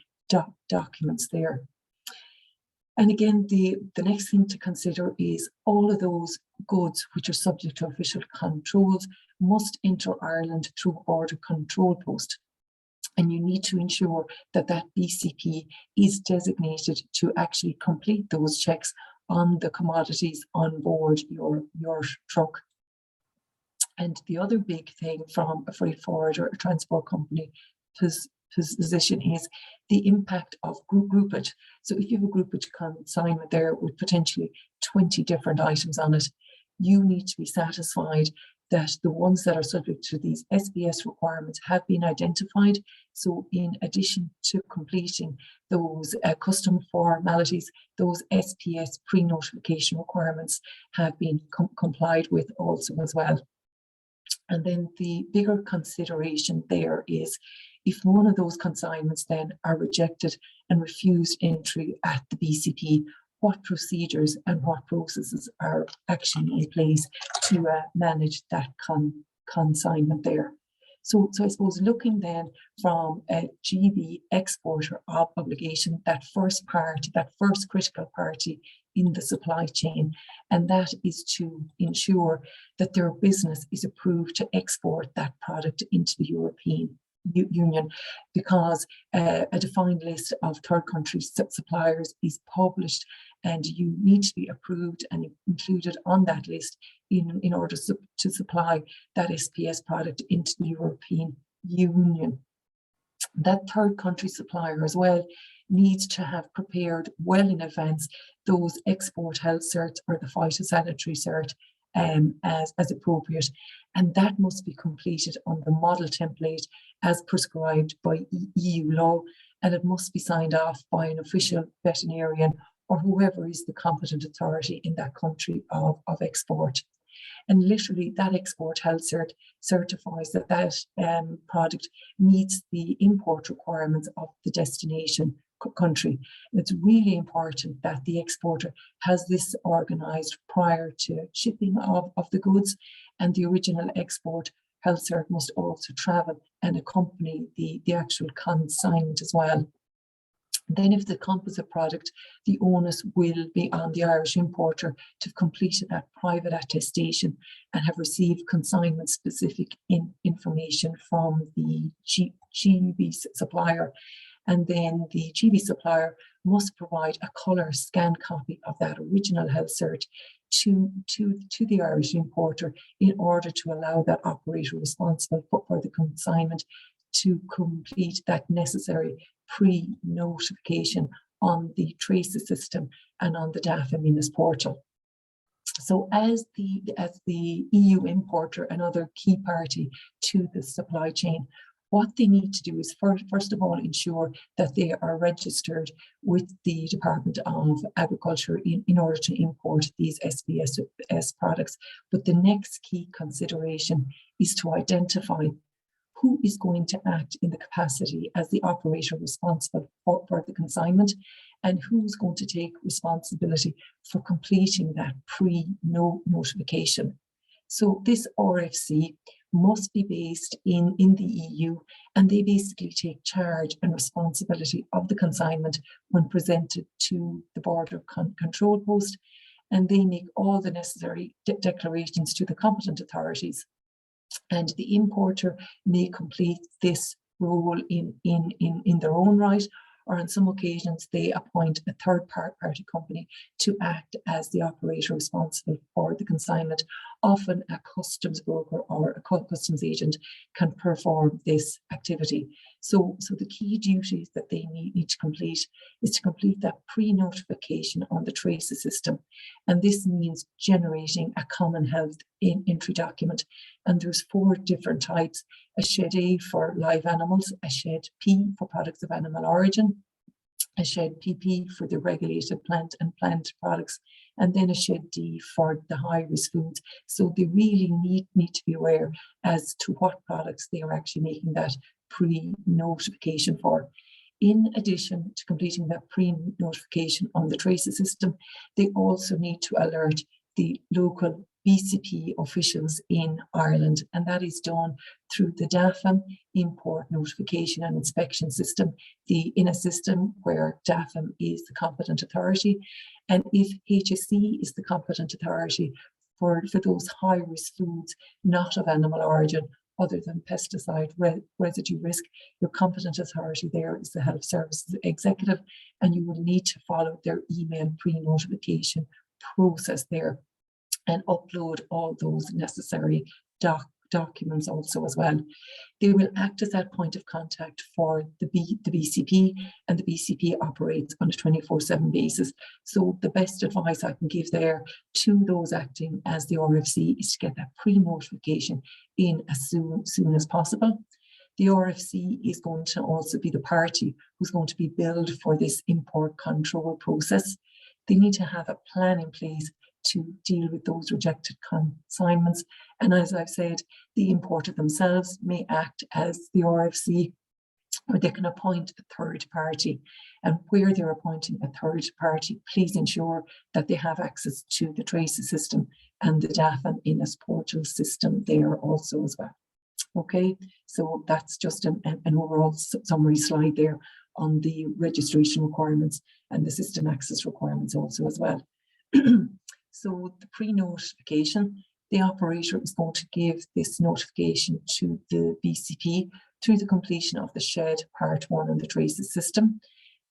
documents there. And again, the next thing to consider is all of those goods which are subject to official controls must enter Ireland through a border control post. And you need to ensure that that BCP is designated to actually complete those checks on the commodities on board your truck. And the other big thing from a freight forwarder or a transport company position is the impact of groupage. So if you have a groupage consignment there with potentially 20 different items on it, you need to be satisfied that the ones that are subject to these SPS requirements have been identified. So in addition to completing those custom formalities, those SPS pre-notification requirements have been complied with also as well. And then the bigger consideration there is if one of those consignments then are rejected and refused entry at the BCP, what procedures and what processes are actually in place to manage that consignment there. So I suppose looking then from a GB exporter obligation, that first party, that first critical party in the supply chain, and that is to ensure that their business is approved to export that product into the European Union, because a defined list of third country suppliers is published, and you need to be approved and included on that list in order to supply that SPS product into the European Union. That third country supplier as well needs to have prepared well in advance those export health certs or the phytosanitary cert as appropriate, and that must be completed on the model template as prescribed by EU law, and it must be signed off by an official veterinarian or whoever is the competent authority in that country of export. And literally that export health cert certifies that that product meets the import requirements of the destination country. And it's really important that the exporter has this organised prior to shipping of the goods, and the original export health cert must also travel and accompany the actual consignment as well. Then if the composite product, the onus will be on the Irish importer to have completed that private attestation and have received consignment specific information from the GB supplier. And then the GB supplier must provide a colour scan copy of that original health cert to the Irish importer in order to allow that operator responsible for the consignment to complete that necessary pre-notification on the Traces system and on the DAFA Minas portal. So as the EU importer and other key party to the supply chain, what they need to do is first of all ensure that they are registered with the Department of Agriculture in order to import these SPS products. But the next key consideration is to identify who is going to act in the capacity as the operator responsible for the consignment, and who's going to take responsibility for completing that pre-notification. So this RFC must be based in the EU, and they basically take charge and responsibility of the consignment when presented to the border control post, and they make all the necessary declarations to the competent authorities. And the importer may complete this role in their own right, or on some occasions they appoint a third party company to act as the operator responsible for the consignment. Often a customs broker or a customs agent can perform this activity. So the key duties that they need to complete is to complete that pre-notification on the Traces system. And this means generating a common health entry document. And there's 4 different types: a Shed A for live animals, a Shed P for products of animal origin, a Shed PP for the regulated plant and plant products, and then a Shed D for the high-risk foods. So they really need to be aware as to what products they are actually making that pre-notification for. In addition to completing that pre-notification on the Traces system, they also need to alert the local BCP officials in Ireland, and that is done through the DAFM Import Notification and Inspection System, the INA system where DAFM is the competent authority. And if HSE is the competent authority for those high-risk foods not of animal origin, other than pesticide residue risk, your competent authority there is the Health Services Executive, and you will need to follow their email pre-notification process there and upload all those necessary documents also as well. They will act as that point of contact for the BCP, and the BCP operates on a 24/7 basis. So the best advice I can give there to those acting as the RFC is to get that pre-notification in as soon as possible. The RFC is going to also be the party who's going to be billed for this import control process. They need to have a plan in place to deal with those rejected consignments. And as I've said, the importer themselves may act as the RFC, or they can appoint a third party. And where they're appointing a third party, please ensure that they have access to the Traces system and the DAFN Innes portal system there also as well. Okay, so that's just an overall summary slide there on the registration requirements and the system access requirements also as well. So the pre-notification, the operator is going to give this notification to the BCP through the completion of the shed part 1 and the Traces system,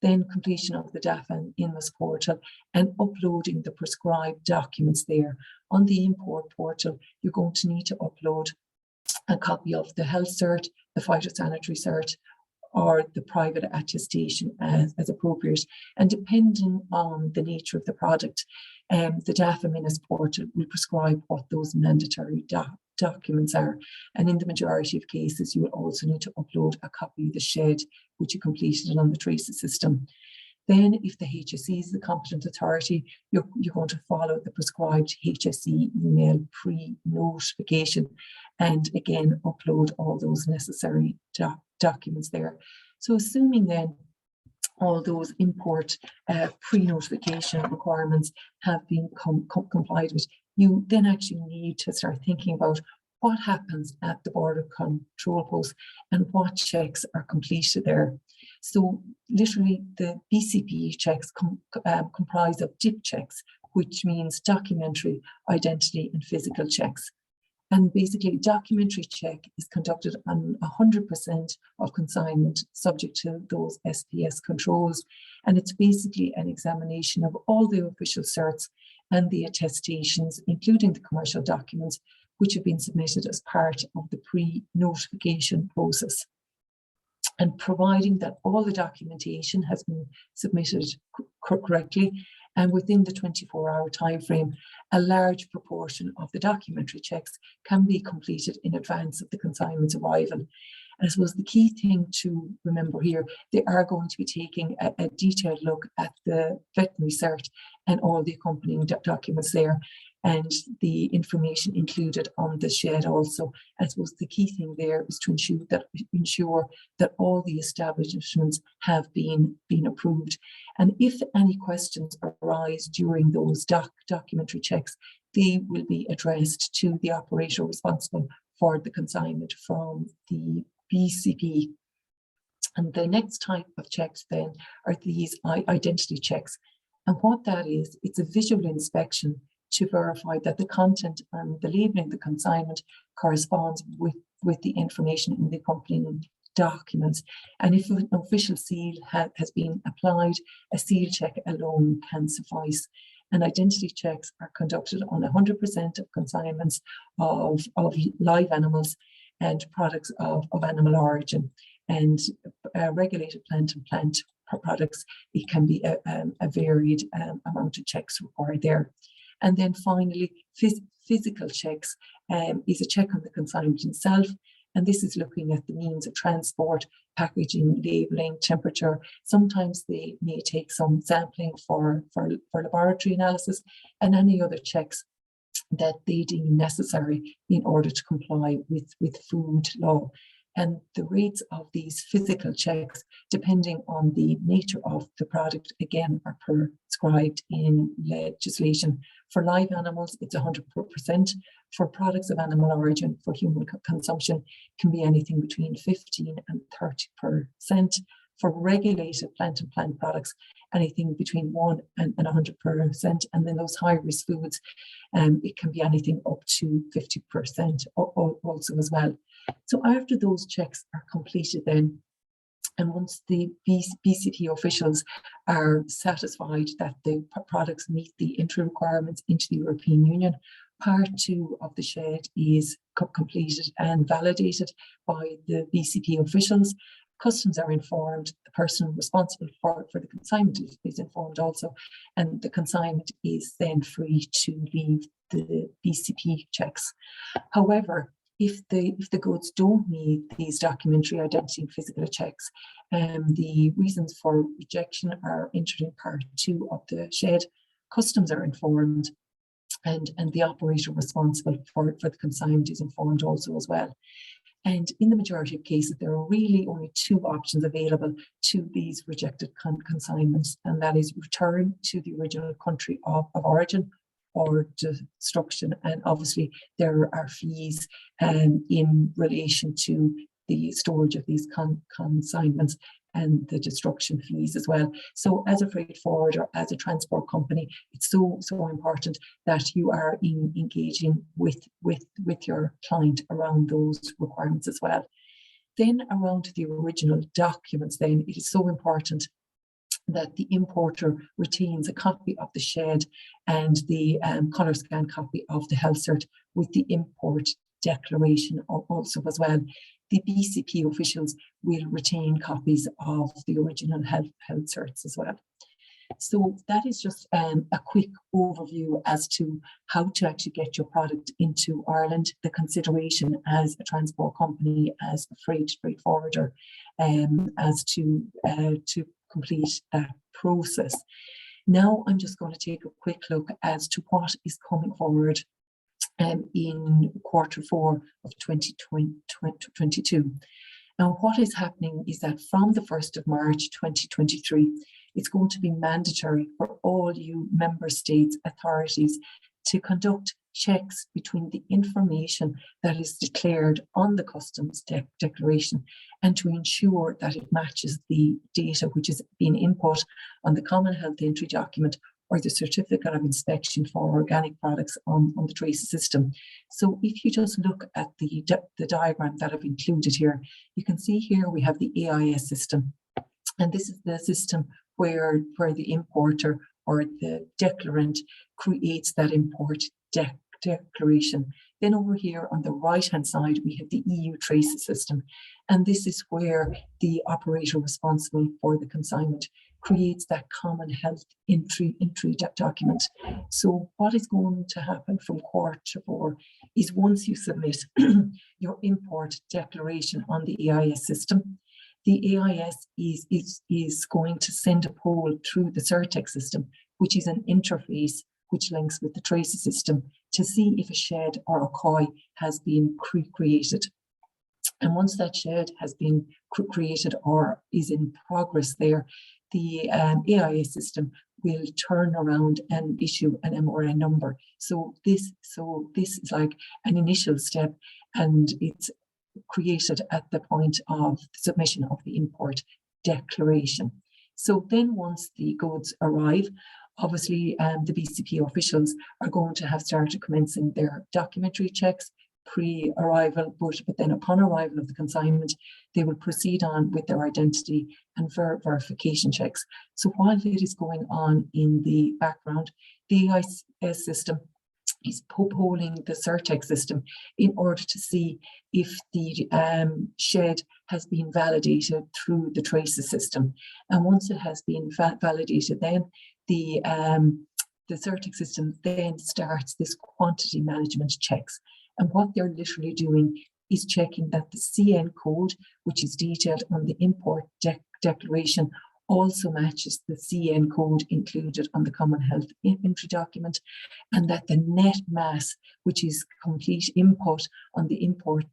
then completion of the DAFN Innes portal and uploading the prescribed documents there. On the import portal, you're going to need to upload a copy of the health cert, the phytosanitary cert, or the private attestation as appropriate. And depending on the nature of the product, the DAFN Innes portal will prescribe what those mandatory documents are. And in the majority of cases, you will also need to upload a copy of the shed, which you completed on the Traces system. Then if the HSE is the competent authority, you're going to follow the prescribed HSE email pre-notification and again upload all those necessary documents there. So assuming then all those import pre-notification requirements have been complied with, you then actually need to start thinking about what happens at the border control post and what checks are completed there. So literally the BCP checks comprise of DIP checks, which means documentary, identity and physical checks. And basically documentary check is conducted on 100% of consignment subject to those SPS controls. And it's basically an examination of all the official certs and the attestations, including the commercial documents, which have been submitted as part of the pre-notification process. And providing that all the documentation has been submitted correctly and within the 24-hour time frame, a large proportion of the documentary checks can be completed in advance of the consignment's arrival. And I suppose the key thing to remember here, they are going to be taking a detailed look at the veterinary cert and all the accompanying documents there, and the information included on the shed also. I suppose the key thing there is to ensure that all the establishments have been approved. And if any questions arise during those documentary checks, they will be addressed to the operator responsible for the consignment from the BCP. And the next type of checks then are these identity checks. And what that is, it's a visual inspection to verify that the content and the labelling of the consignment corresponds with the information in the accompanying documents. And if an official seal has been applied, a seal check alone can suffice. And identity checks are conducted on 100% of consignments of live animals and products of animal origin. And regulated plant and plant products, it can be a varied amount of checks required there. And then finally, physical checks is a check on the consignment itself. And this is looking at the means of transport, packaging, labeling, temperature. Sometimes they may take some sampling for laboratory analysis and any other checks that they deem necessary in order to comply with food law. And the rates of these physical checks, depending on the nature of the product, again, are prescribed in legislation. For live animals, it's 100%. For products of animal origin for human consumption, can be anything between 15 and 30%. For regulated plant and plant products, anything between 1 and 100%. And then those high-risk foods, it can be anything up to 50% also as well. So after those checks are completed then, and once the BCP officials are satisfied that the products meet the entry requirements into the European Union, part 2 of the shed is completed and validated by the BCP officials. Customs are informed, the person responsible for the consignment is informed also, and the consignment is then free to leave the BCP checks. However, if the goods don't meet these documentary identity and physical checks, the reasons for rejection are entered in part 2 of the shed. Customs are informed, and the operator responsible for the consignment is informed also as well. And in the majority of cases, there are really only 2 options available to these rejected consignments, and that is return to the original country of origin or destruction. And obviously there are fees in relation to the storage of these consignments and the destruction fees as well. So as a freight forwarder, as a transport company, it's so important that you are engaging with your client around those requirements as well. Then around the original documents, then it is so important that the importer retains a copy of the shed and the colour scan copy of the health cert with the import declaration also as well. The BCP officials will retain copies of the original health certs as well. So that is just a quick overview as to how to actually get your product into Ireland, the consideration as a transport company, as a freight forwarder, as to complete that process. Now I'm just going to take a quick look as to what is coming forward in Q4 of 2022. Now, what is happening is that from the 1st of March 2023, it's going to be mandatory for all EU member states authorities to conduct checks between the information that is declared on the customs declaration and to ensure that it matches the data which is being input on the Common Health Entry document or the certificate of inspection for organic products on the traces system. So if you just look at the diagram that I've included here, you can see here we have the AIS system. And this is the system where the importer or the declarant creates that import declaration. Then over here on the right-hand side, we have the EU traces system. And this is where the operator responsible for the consignment creates that common health entry document. So what is going to happen from Q4 is once you submit your import declaration on the AIS system, the AIS is going to send a poll through the Certex system, which is an interface which links with the traces system to see if a shed or a COI has been created. And once that shed has been created or is in progress there, the AIS system will turn around and issue an MRN number. So this is like an initial step, and it's created at the point of submission of the import declaration. So then once the goods arrive, obviously the BCP officials are going to have started commencing their documentary checks pre-arrival, but then upon arrival of the consignment, they will proceed on with their identity and verification checks. So while it is going on in the background, the AIS system is polling the Certex system in order to see if the shed has been validated through the traces system. And once it has been validated, then the Certex system then starts this quantity management checks. And what they're literally doing is checking that the CN code, which is detailed on the import declaration, also matches the CN code included on the Common Health Entry document, and that the net mass, which is complete input on the import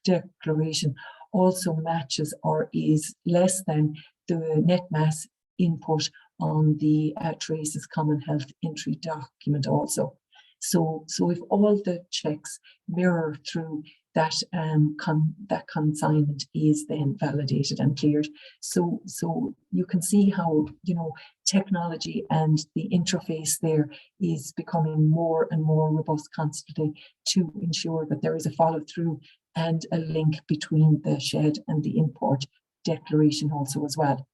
declaration, also matches or is less than the net mass input on the traces Common Health Entry document also. So if all the checks mirror through, that consignment is then validated and cleared. So you can see how, you know, technology and the interface there is becoming more and more robust constantly to ensure that there is a follow through and a link between the shed and the import declaration also as well.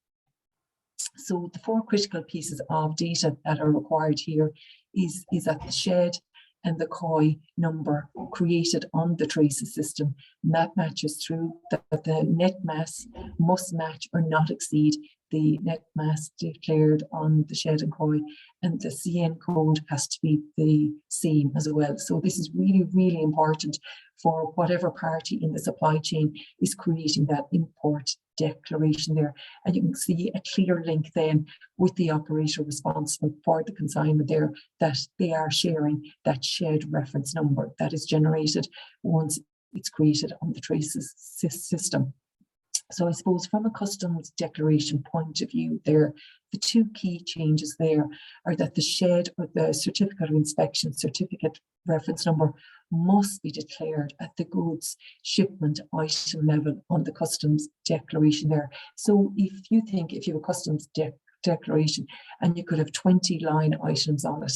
So the 4 critical pieces of data that are required here is that the shed and the COI number created on the traces system matches through, that the net mass must match or not exceed the net mass declared on the shed and COI, and the CN code has to be the same as well. So this is really, really important for whatever party in the supply chain is creating that import declaration there. And you can see a clear link then with the operator responsible for the consignment there, that they are sharing that shed reference number that is generated once it's created on the traces system. So I suppose from a customs declaration point of view there, the 2 key changes there are that the shed or the certificate of inspection certificate reference number must be declared at the goods shipment item level on the customs declaration there. So if you have a customs declaration and you could have 20 line items on it,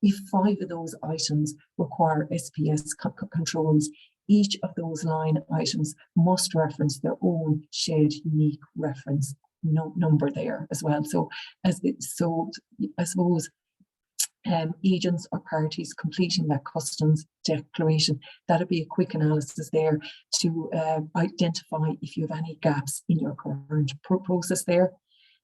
if 5 of those items require SPS controls, each of those line items must reference their own shed unique reference number there as well. So I suppose agents or parties completing that customs declaration, that'll be a quick analysis there to identify if you have any gaps in your current process there.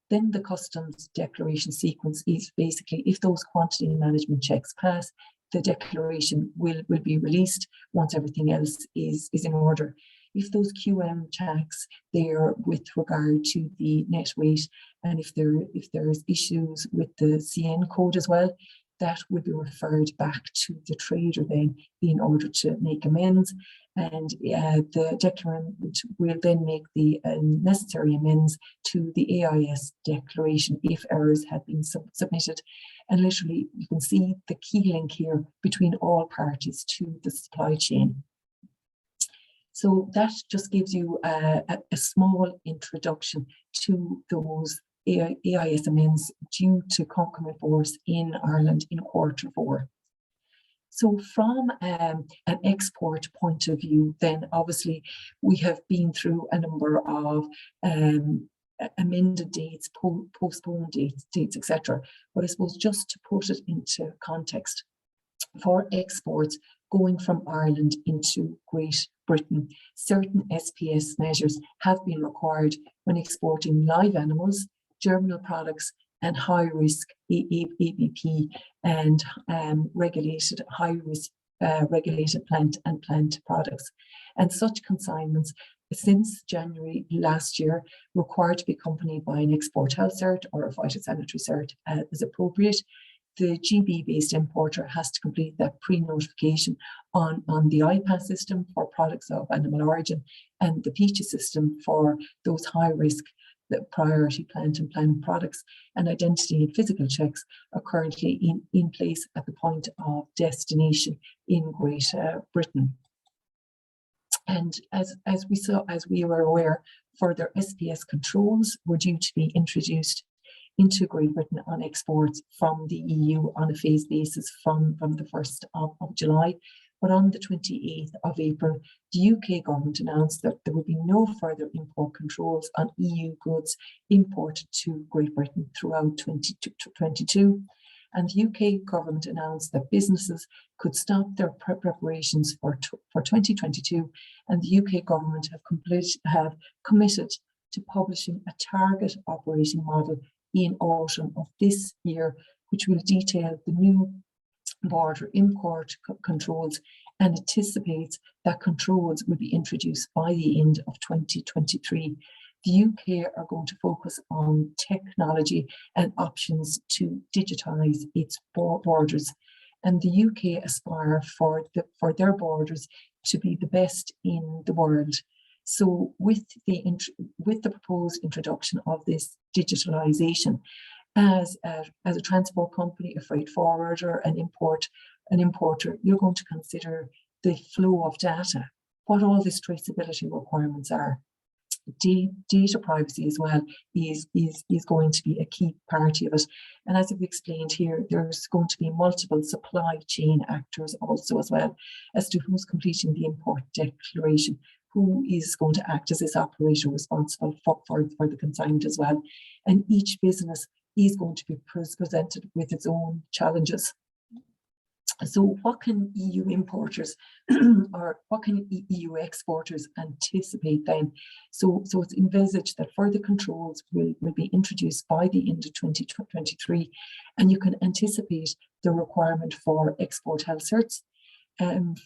Then the customs declaration sequence is basically, if those quantity management checks pass, the declaration will be released once everything else is in order. If those QM checks there with regard to the net weight, and if there's issues with the CN code as well, that will be referred back to the trader then in order to make amends. And the declarant will then make the necessary amends to the AIS declaration if errors have been submitted. And literally, you can see the key link here between all parties to the supply chain. So that just gives you a small introduction to those AIS amends due to come in force in Ireland in Q4. So from an export point of view, then obviously we have been through a number of amended dates, postponed dates, etc. But I suppose just to put it into context, for exports going from Ireland into Great Britain, certain SPS measures have been required when exporting live animals, germinal products, and high-risk ABP and regulated high-risk regulated plant and plant products. And such consignments since January last year required to be accompanied by an export health cert or a phytosanitary cert as appropriate. The GB-based importer has to complete that pre-notification on the IPAS system for products of animal origin and the PEACHA system for those high-risk the priority plant and plant products, and identity and physical checks are currently in place at the point of destination in Great Britain. And as we were aware, further SPS controls were due to be introduced into Great Britain on exports from the EU on a phased basis from the 1st of July. But on the 28th of April, the UK government announced that there would be no further import controls on EU goods imported to Great Britain throughout 2022. And the UK government announced that businesses could stop their preparations for 2022, and the UK government have committed to publishing a target operating model in autumn of this year, which will detail the new border import controls and anticipates that controls will be introduced by the end of 2023. The UK are going to focus on technology and options to digitise its borders, and the UK aspire for their borders to be the best in the world. So with the proposed introduction of this digitalisation, as a transport company, a freight forwarder, an importer, you're going to consider the flow of data, what all these traceability requirements are. Data privacy as well is going to be a key part of it. And as I've explained here, there's going to be multiple supply chain actors also as well as to who's completing the import declaration, who is going to act as this operator responsible for the consignment as well. And each business is going to be presented with its own challenges. So what can EU importers or what can EU exporters anticipate then? So it's envisaged that further controls will be introduced by the end of 2023, and you can anticipate the requirement for export health certs,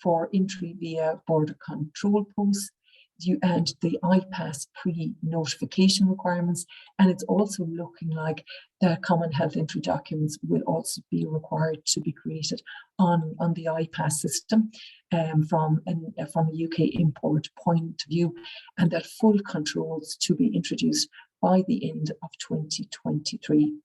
for entry via border control posts, and the IPAS pre-notification requirements. And it's also looking like the common health entry documents will also be required to be created on the IPAS system from a UK import point of view, and that full controls to be introduced by the end of 2023.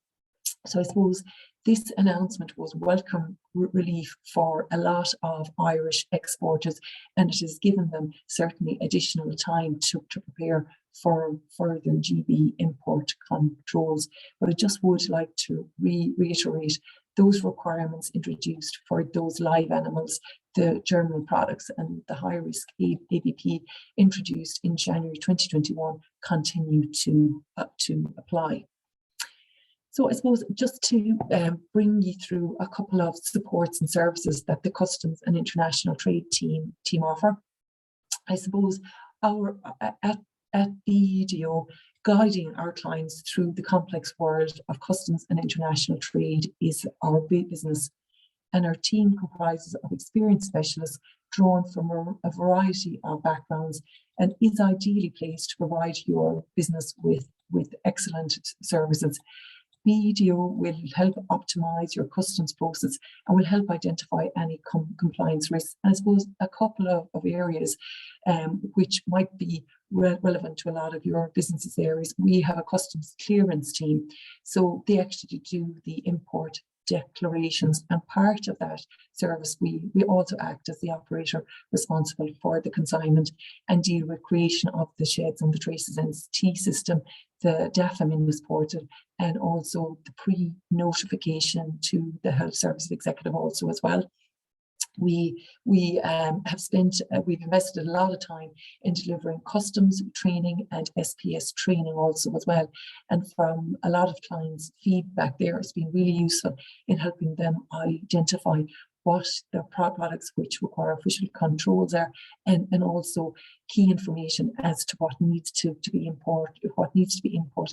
So I suppose this announcement was welcome relief for a lot of Irish exporters, and it has given them certainly additional time to prepare for further GB import controls. But I just would like to reiterate those requirements introduced for those live animals, the germinal products and the high-risk ABP introduced in January 2021 continue to apply. So I suppose just to bring you through a couple of supports and services that the Customs and International Trade team offer. I suppose at BEDO, guiding our clients through the complex world of customs and international trade is our business. And our team comprises of experienced specialists drawn from a variety of backgrounds and is ideally placed to provide your business with excellent services. BEDO will help optimize your customs process and will help identify any compliance risks. And I suppose a couple of areas which might be relevant to a lot of your businesses areas. We have a customs clearance team, so they actually do the import declarations, and part of that service we also act as the operator responsible for the consignment and deal with creation of the sheds and the traces NT system, the DAFA portal, and also the pre-notification to the Health Service Executive also as well. We've invested a lot of time in delivering customs training and SPS training also as well. And from a lot of clients' feedback there, it's been really useful in helping them identify what the products which require official controls are, and also key information as to what needs to be imported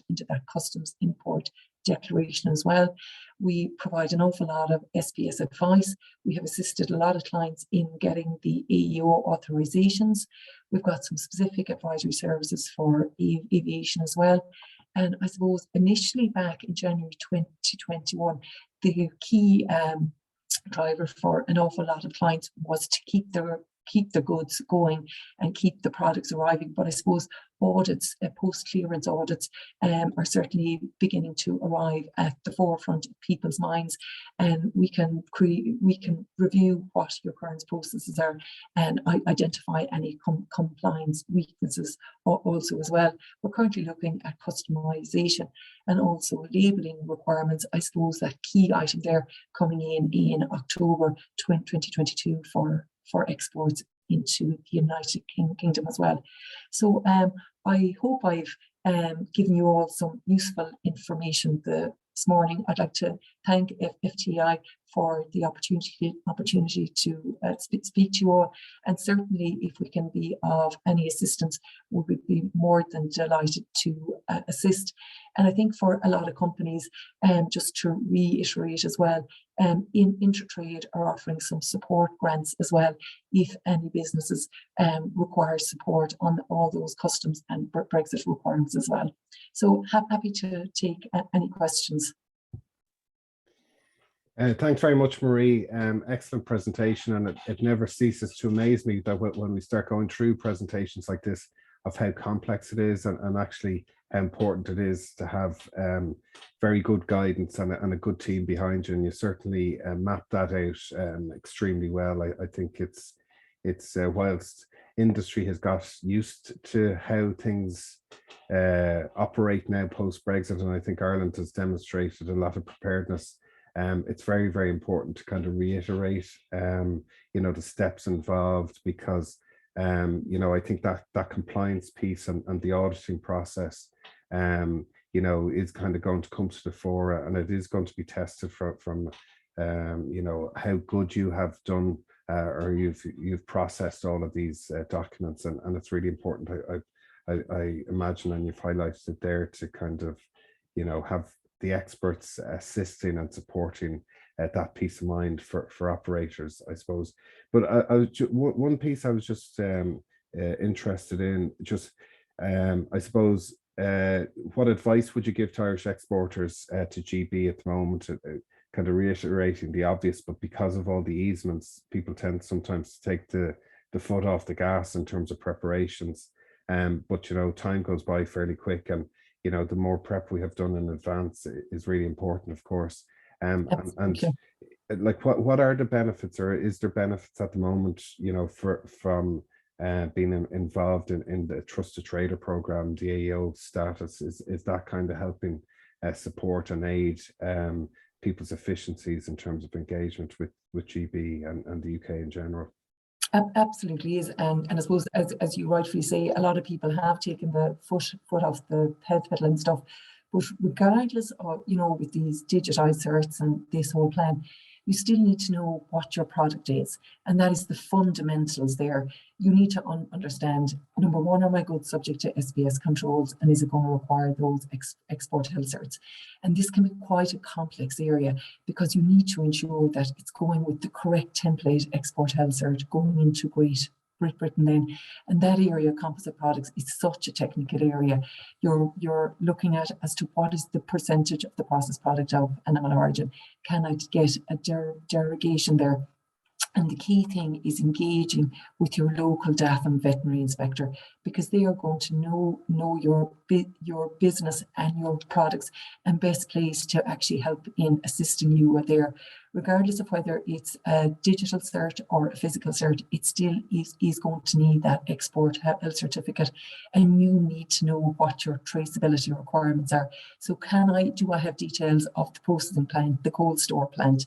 into that customs import declaration as well. We provide an awful lot of SPS advice. We have assisted a lot of clients in getting the AEO authorizations. We've got some specific advisory services for aviation as well. And I suppose initially back in January 2021, the key driver for an awful lot of clients was to keep the goods going and keep the products arriving. But I suppose audits, post-clearance audits, are certainly beginning to arrive at the forefront of people's minds, and we can review what your current processes are and identify any compliance weaknesses also as well. We're currently looking at customization and also labelling requirements. I suppose that key item there coming in October 2022 for exports into the United Kingdom as well. So I hope I've given you all some useful information this morning. I'd like to thank FTI for the opportunity to speak to you all, and certainly if we can be of any assistance, we would be more than delighted to assist. And I think for a lot of companies, just to reiterate as well, in Intertrade are offering some support grants as well if any businesses require support on all those customs and Brexit requirements as well. So happy to take any questions. Thanks very much, Marie. Excellent presentation, and it never ceases to amaze me that when we start going through presentations like this, of how complex it is and actually how important it is to have very good guidance and a good team behind you. And you certainly mapped that out extremely well. I think it's whilst industry has got used to how things operate now post-Brexit, and I think Ireland has demonstrated a lot of preparedness. It's very, very important to kind of reiterate, you know, the steps involved, because, you know, I think that compliance piece and the auditing process, you know, is kind of going to come to the fore, and it is going to be tested from you know, how good you have done or you've processed all of these documents, and it's really important. I imagine, and you've highlighted it there, to kind of, you know, have the experts assisting and supporting that peace of mind for operators, I suppose. But I was one piece I was just interested in, just I suppose, what advice would you give to Irish exporters to GB at the moment? Kind of reiterating the obvious, but because of all the easements, people tend sometimes to take the foot off the gas in terms of preparations. But you know, time goes by fairly quick, and you know, the more prep we have done in advance is really important, of course. And like, what are the benefits, or is there benefits at the moment, you know, from being involved in the trusted trader program, the AEO status? Is that kind of helping support and aid people's efficiencies in terms of engagement with GB and the UK in general? Absolutely is, and I suppose, as you rightfully say, a lot of people have taken the foot off the pedal and stuff. But regardless of, you know, with these digitized certs and this whole plan, you still need to know what your product is, and that is the fundamentals there. You need to understand, number one, are my goods subject to SBS controls, and is it going to require those export health certs? And this can be quite a complex area, because you need to ensure that it's going with the correct template export health cert going into Great Britain then. And that area, composite products, is such a technical area. You're looking at as to what is the percentage of the processed product of animal origin. Can I get a derogation there? And the key thing is engaging with your local DAF and veterinary inspector, because they are going to know your business and your products, and best placed to actually help in assisting you there. Regardless of whether it's a digital cert or a physical cert, it still is going to need that export health certificate, and you need to know what your traceability requirements are. So do I have details of the processing plant, the cold store plant?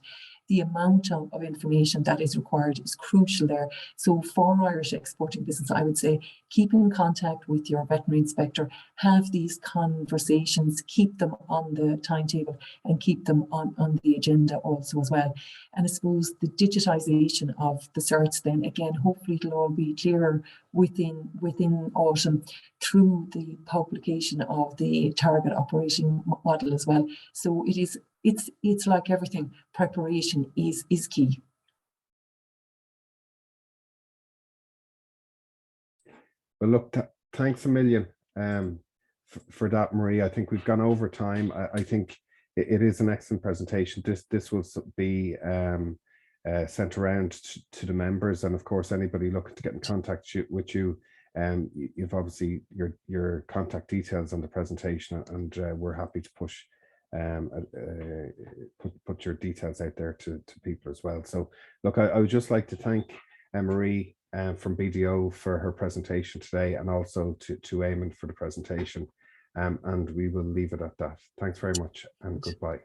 The amount of information that is required is crucial there. So for Irish exporting business, I would say keep in contact with your veterinary inspector, have these conversations, keep them on the timetable, and keep them on the agenda also as well. And I suppose the digitization of the certs then, again, hopefully it'll all be clearer within autumn through the publication of the target operating model as well. So it's like everything, preparation is key. Well, look, thanks a million for that, Marie. I think we've gone over time. I think it is an excellent presentation. This will be sent around to the members, and of course anybody looking to get in contact with you. You've obviously your contact details on the presentation, and we're happy to push put your details out there to people as well. So look, I would just like to thank Marie from BDO for her presentation today, and also to Eamon for the presentation, and we will leave it at that. Thanks very much, and goodbye.